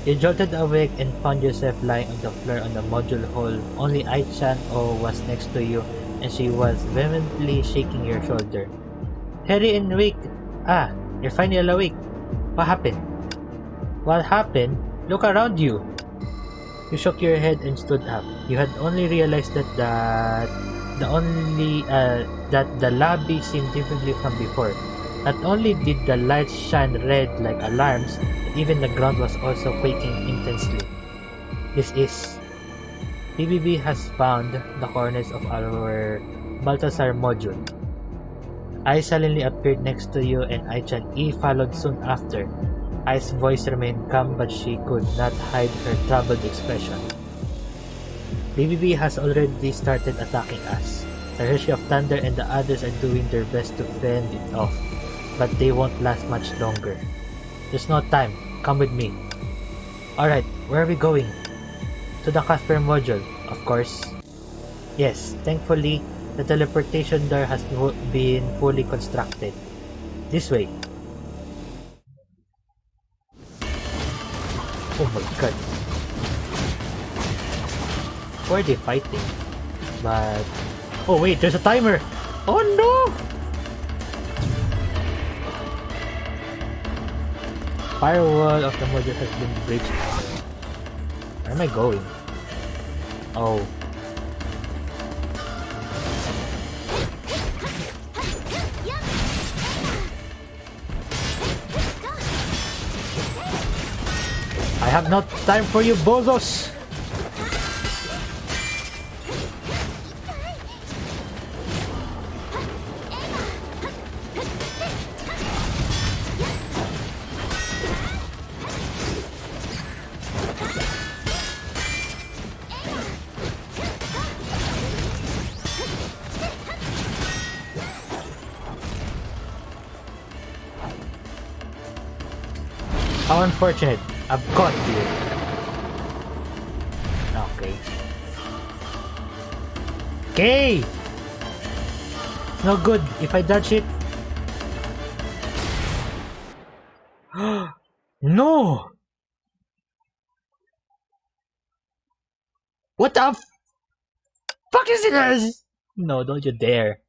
You jolted awake and found yourself lying on the floor on the module hall. Only Aichan was next to you, and she was vehemently shaking your shoulder. Hurry and wake! Ah, you're finally awake. What happened? What happened? Look around you. You shook your head and stood up. You had only realized that the lobby seemed differently from before. Not only did the lights shine red like alarms, even the ground was also quaking intensely. This is... PBB has found the corners of our Balthasar module. I suddenly appeared next to you and Aichan E followed soon after. Ai's voice remained calm but she could not hide her troubled expression. BBB has already started attacking us. The Hershey of Thunder and the others are doing their best to fend it off, but they won't last much longer. There's no time. Come with me. Alright, where are we going? To the Casper module, of course. Yes, thankfully, the teleportation door has been fully constructed. This way. Oh my god. Who are they fighting? But... Oh wait, there's a timer! Oh no! Firewall of the module has been breached. Where am I going? Oh. have no time for you bozos! How unfortunate. I've got you. Okay. Okay! No good if I dodge it. No! What the fuck is this? No, don't you dare.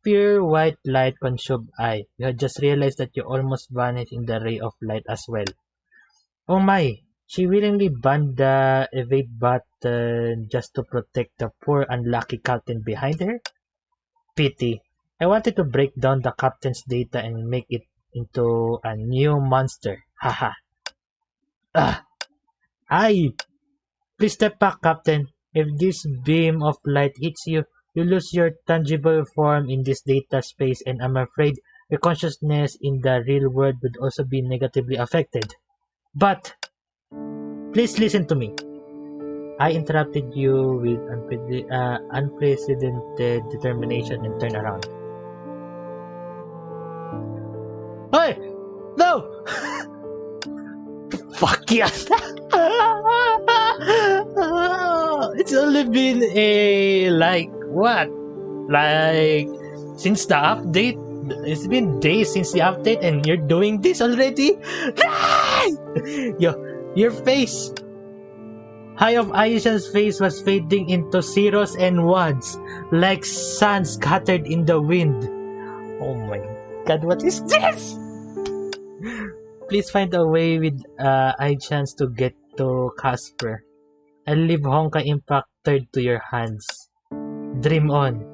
Pure white light consumed eye. You had just realized that you almost vanished in the ray of light as well. Oh my! She willingly banned the evade button just to protect the poor unlucky captain behind her? Pity. I wanted to break down the captain's data and make it into a new monster. Haha. Ah! Aye! Please step back, Captain. If this beam of light hits you, you lose your tangible form in this data space, and I'm afraid your consciousness in the real world would also be negatively affected. But, please listen to me. I interrupted you with unprecedented determination and turned around. Hey! No! Fuck yes! It's only been since the update? It's been days since the update and you're doing this already? Your face! High of Aisha's face was fading into zeros and ones, like sand scattered in the wind. Oh my god, what is this? Please find a way with Aisha's to get to Casper. I'll leave Honkai Impact 3rd to your hands. Dream on.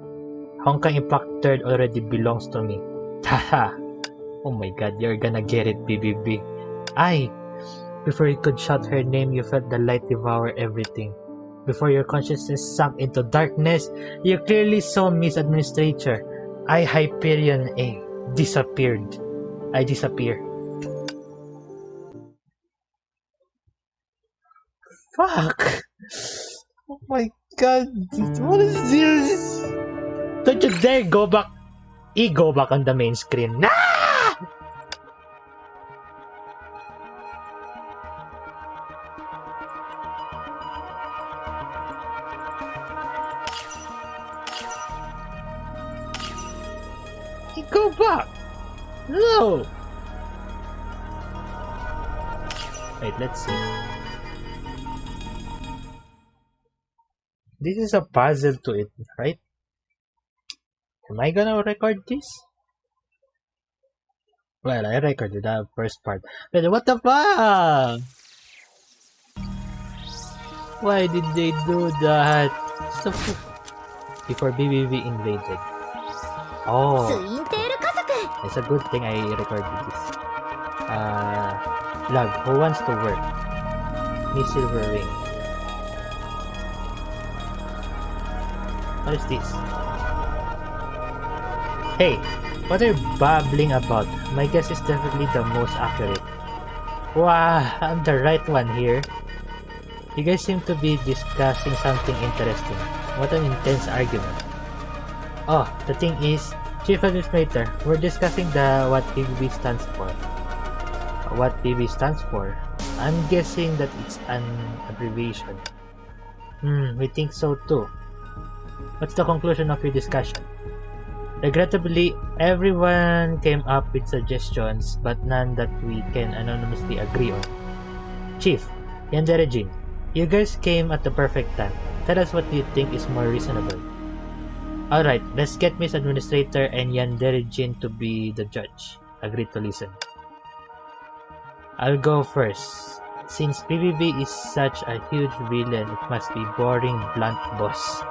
Honkai Impact 3rd already belongs to me. Haha. Oh my god, you're gonna get it, BBB. Before you could shout her name, you felt the light devour everything. Before your consciousness sunk into darkness, you clearly saw Miss Administrator. Hyperion A disappeared. I disappear. Fuck! Oh my god, what is this? Don't you dare go back! Go back on the main screen. Nah! Go back! No! Wait, let's see. This is a puzzle to it, right? Am I gonna record this? Well, I recorded the first part. But what the fuck? Why did they do that? So, before BBB invaded. Oh, it's a good thing I recorded this. Love, who wants to work? Miss Silver Ring. What is this? Hey, what are you babbling about? My guess is definitely the most accurate. Wow, I'm the right one here. You guys seem to be discussing something interesting. What an intense argument. Oh, the thing is, Chief Administrator, we're discussing what PBB stands for. What PBB stands for? I'm guessing that it's an abbreviation. We think so too. What's the conclusion of your discussion? Regrettably, everyone came up with suggestions, but none that we can anonymously agree on. Chief, Yanderejin, you guys came at the perfect time. Tell us what you think is more reasonable. Alright, let's get Miss Administrator and Yanderejin to be the judge. Agree to listen. I'll go first. Since PBB is such a huge villain, it must be boring, blunt boss.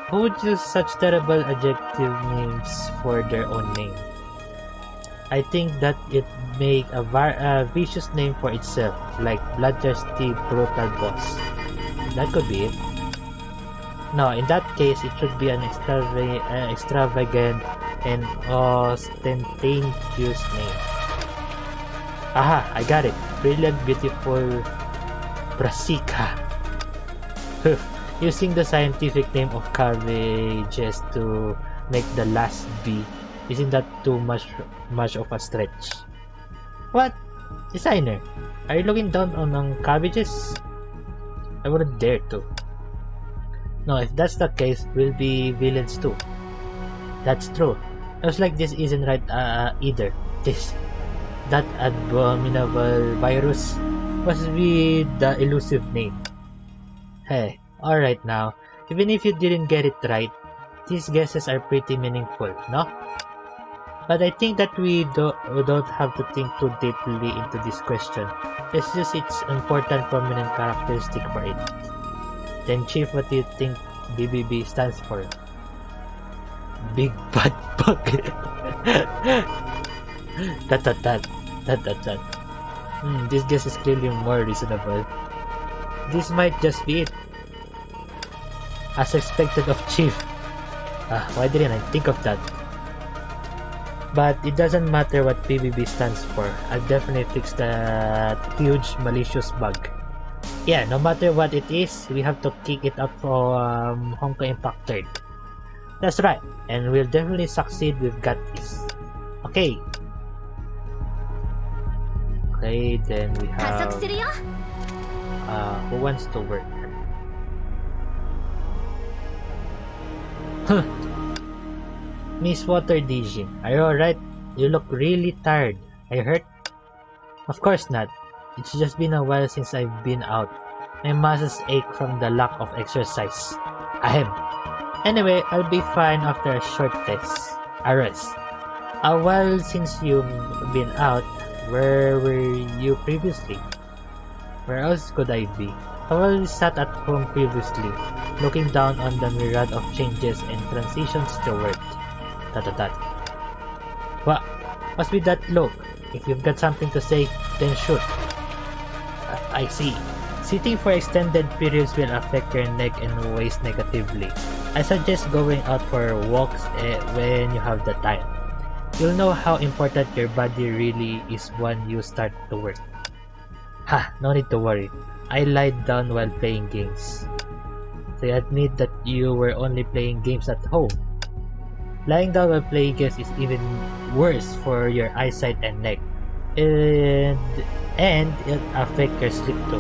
Who would use such terrible adjective names for their own name? I think that it make a vicious name for itself, like bloodthirsty, brutal boss. That could be it. No, in that case, it should be an extravagant and ostentatious name. Aha, I got it. Brilliant, beautiful Brassica. Using the scientific name of cabbages to make the last B, isn't that too much of a stretch? What? Designer, are you looking down on cabbages? I wouldn't dare to. No, if that's the case, we'll be villains too. That's true. Looks like this isn't right either. That abominable virus must be the elusive name. Hey, alright now. Even if you didn't get it right, these guesses are pretty meaningful, no? But I think that we don't have to think too deeply into this question. It's just its important prominent characteristic for it. Then Chief, what do you think BBB stands for? Big Bad Bug. This guess is clearly more reasonable. This might just be it. As expected of Chief. Why didn't I think of that? But it doesn't matter what BBB stands for. I'll definitely fix that huge malicious bug. Yeah, no matter what it is, we have to kick it up for Honkai Impact 3rd. That's right, and we'll definitely succeed. We've got this. Okay. Okay, then we have... who wants to work? Miss Water Dijin, are you alright? You look really tired. Are you hurt? Of course not. It's just been a while since I've been out. My muscles ache from the lack of exercise. Ahem. Anyway, I'll be fine after a short rest. A while since you've been out, where were you previously? Where else could I be? I always sat at home previously, looking down on the myriad of changes and transitions to work. What? What's with that look? If you've got something to say, then shoot. I see. Sitting for extended periods will affect your neck and waist negatively. I suggest going out for walks when you have the time. You'll know how important your body really is when you start to work. No need to worry. I lied down while playing games. So you admit that you were only playing games at home. Lying down while playing games is even worse for your eyesight and neck. And it'll affect your sleep too.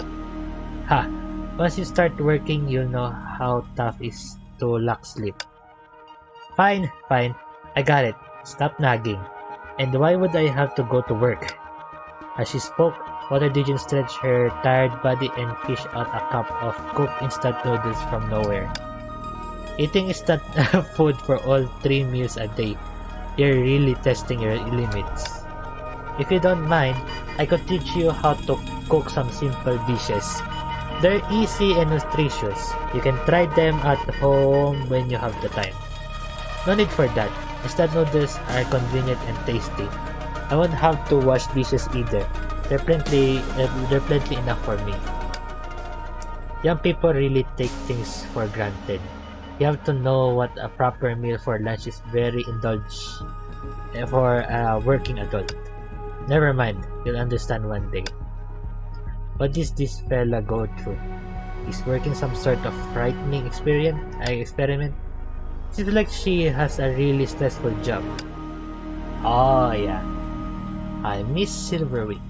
Once you start working, you'll know how tough it is to lack sleep. Fine. I got it. Stop nagging. And why would I have to go to work? As she spoke, Water Dijin stretched her tired body and fished out a cup of cooked instant noodles from nowhere. Eating instant food for all 3 meals a day. You're really testing your limits. If you don't mind, I could teach you how to cook some simple dishes. They're easy and nutritious. You can try them at home when you have the time. No need for that. Instant noodles are convenient and tasty. I won't have to wash dishes either. They're plenty enough for me. Young people really take things for granted. You have to know what a proper meal for lunch is. Very indulged for a working adult. Never mind, you'll understand one day. What does this fella go through? He's working some sort of frightening experiment? Seems like she has a really stressful job. Oh yeah, I miss Silverwing.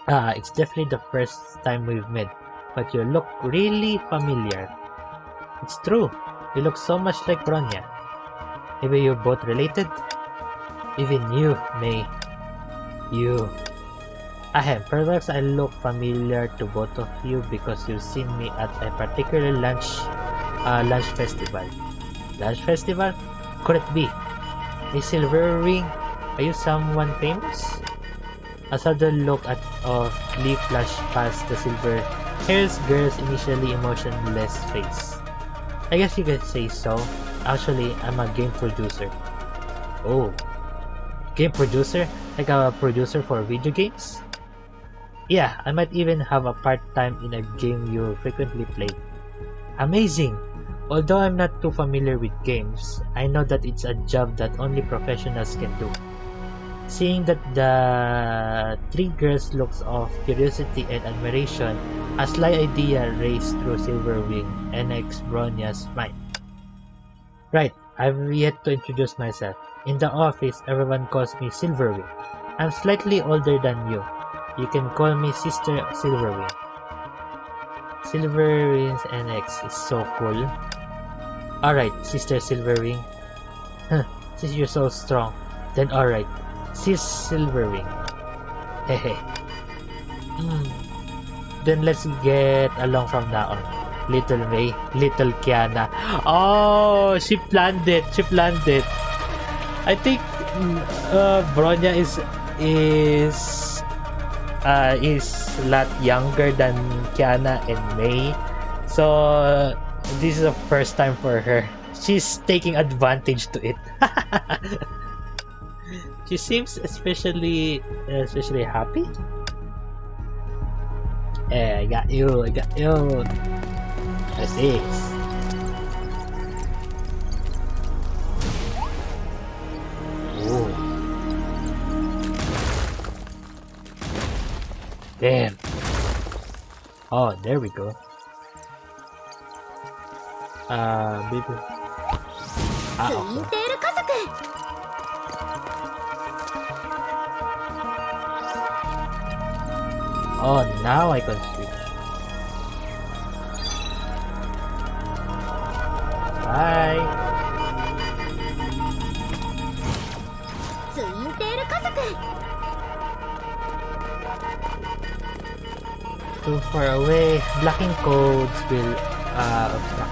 It's definitely the first time we've met, but you look really familiar. It's true, you look so much like Bronya. Maybe you're both related? Even you, May. You. Perhaps I look familiar to both of you because you've seen me at a particular lunch festival. Lunch festival? Could it be? A silver ring? Are you someone famous? A sudden look of glee flashed past the silver-haired girl's initially emotionless face. I guess you could say so. Actually, I'm a game producer. Oh, Game producer? Like a producer for video games? Yeah, I might even have a part-time in a game you frequently play. Amazing! Although I'm not too familiar with games, I know that it's a job that only professionals can do. Seeing that the three girls' looks of curiosity and admiration, a sly idea raced through Silverwing and Bronya's mind. Right, I've yet to introduce myself. In the office, everyone calls me Silverwing. I'm slightly older than you. You can call me Sister Silverwing. Silverwing's NX is so cool. Alright, Sister Silverwing. Since you're so strong, then alright. Sis Silverwing. Hehe. Then let's get along from now on. Little May, Little Kiana. Oh, she planned it. She planned it. I think Bronya is a lot younger than Kiana and May. So this is the first time for her. She's taking advantage to it. She seems especially happy. I got you. What's this? Ooh. Damn. Oh, there we go. Baby. Okay. Oh, now I can switch. Bye. Too far away. Blocking codes will obstruct.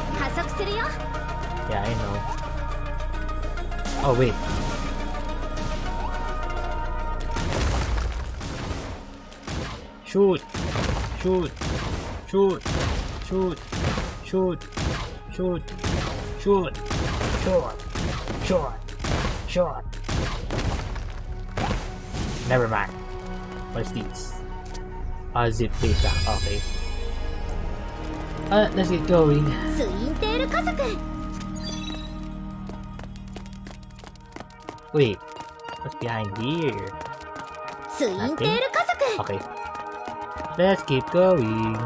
Yeah, I know. Oh wait. Shoot! Shoot! Shoot! Shoot! Shoot! Shoot! Shoot! Shoot! Shoot! Shoot! Never mind. What's this? Zip data. Okay. Let's get going. Wait. What's behind here? Nothing? Okay. Let's keep going.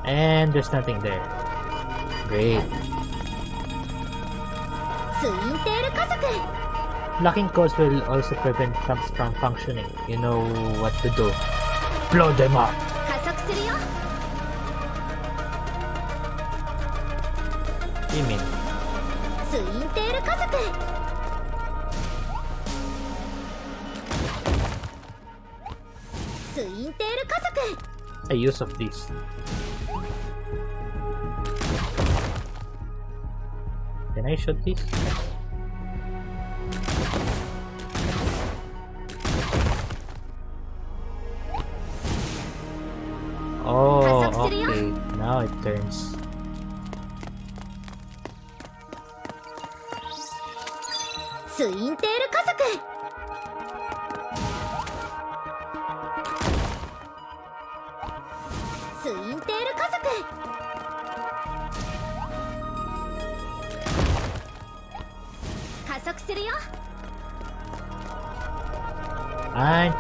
And there's nothing there. Great. Blocking codes will also prevent traps from functioning. You know what to do. Blow them up! What do you mean? A use of this. Can I shoot this? Oh, okay. Now it turns.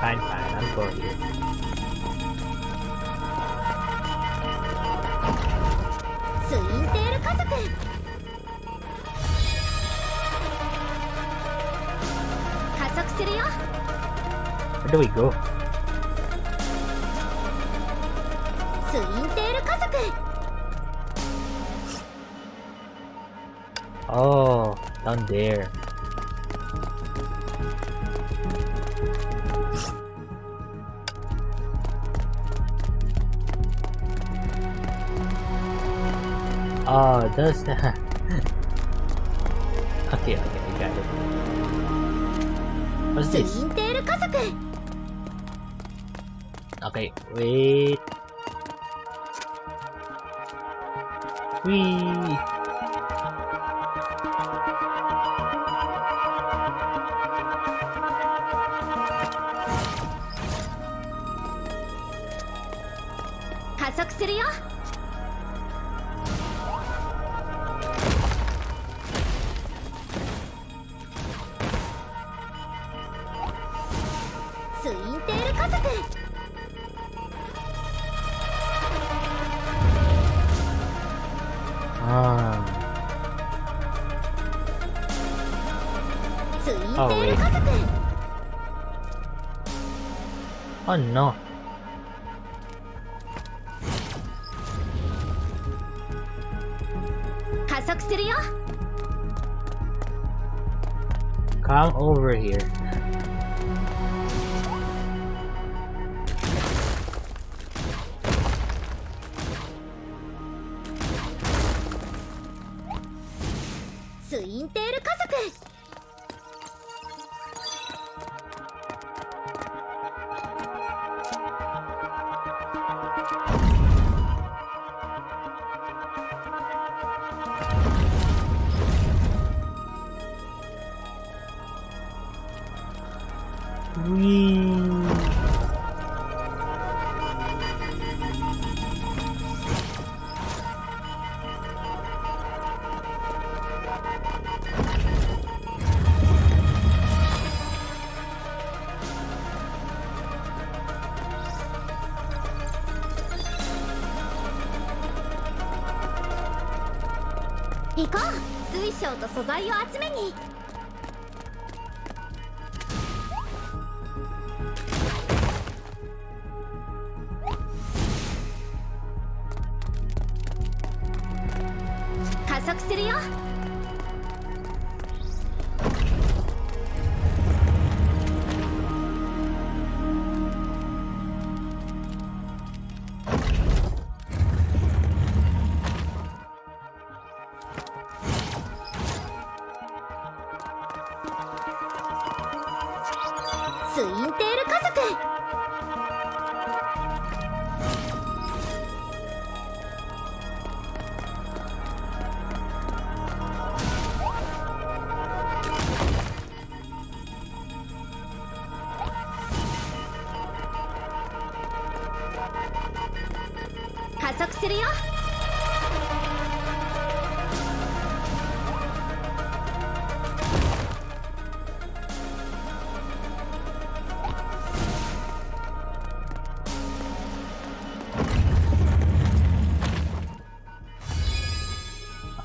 Fine. I'm going here. Where do we go? Oh, down there. Oh, does that? Okay, I got it. What's this? Okay, wait. Wee. Oh wait. Oh no. Come over here.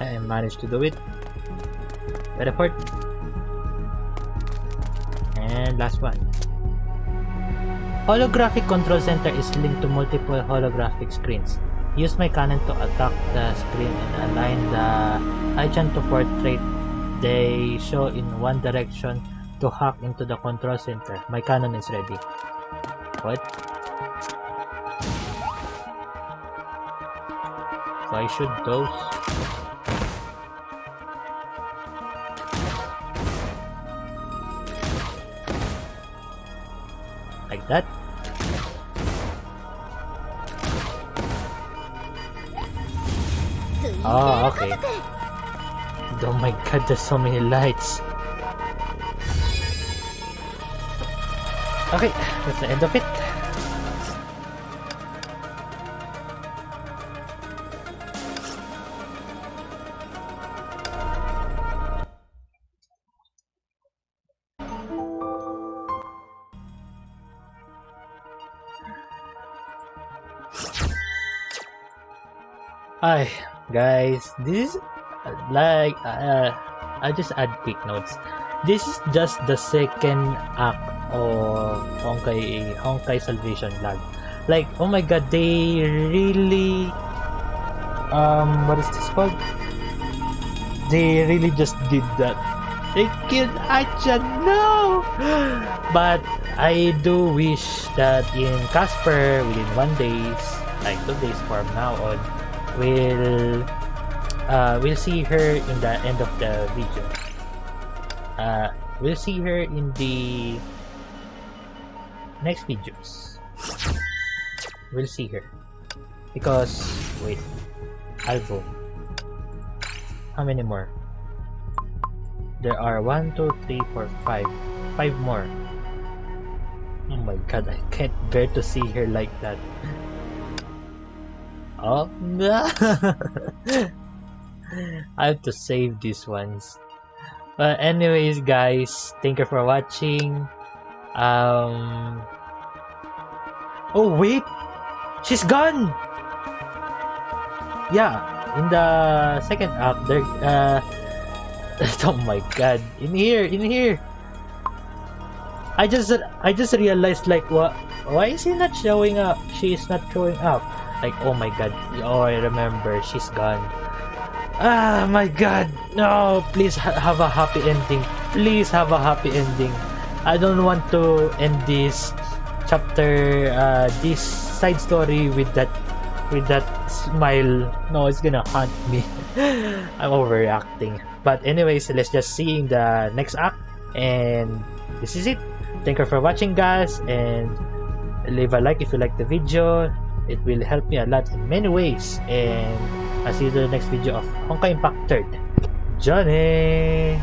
I managed to do it. Teleport. And last one. Holographic control center is linked to multiple holographic screens. Use my cannon to attack the screen and align the icon to portrait they show in one direction to hack into the control center. My cannon is ready. What? So I should dose. Like that? Oh, okay. Oh my god, there's so many lights. Okay, that's the end of it. Hi guys, this is like I just add quick notes. This is just the second act of Honkai Salvation Lag. Like, oh my god, they really what is this called? They really just did that. They killed Acha, no! But I do wish that in Casper within 1 days, like 2 days from now on, we'll see her in the end of the video. We'll see her in the next videos. we'll see her. Because, wait, album. How many more? There are 1, 2, 3, 4, 5. 5 more. Oh my god, I can't bear to see her like that. Oh no! I have to save these ones. But anyways, guys, thank you for watching. Oh wait, she's gone. Yeah, in the second act, there. Oh my god, in here. I just realized, like, what? Why is he not showing up? She is not showing up. Like, oh my god. Oh, I remember. She's gone. Ah, my god. No, please have a happy ending. Please have a happy ending. I don't want to end this chapter, this side story with that smile. No, it's gonna haunt me. I'm overreacting. But anyways, let's just see in the next act. And this is it. Thank you for watching, guys, and leave a like if you like the video. It will help me a lot in many ways. And I'll see you in the next video of Honkai Impact 3rd. Johnny!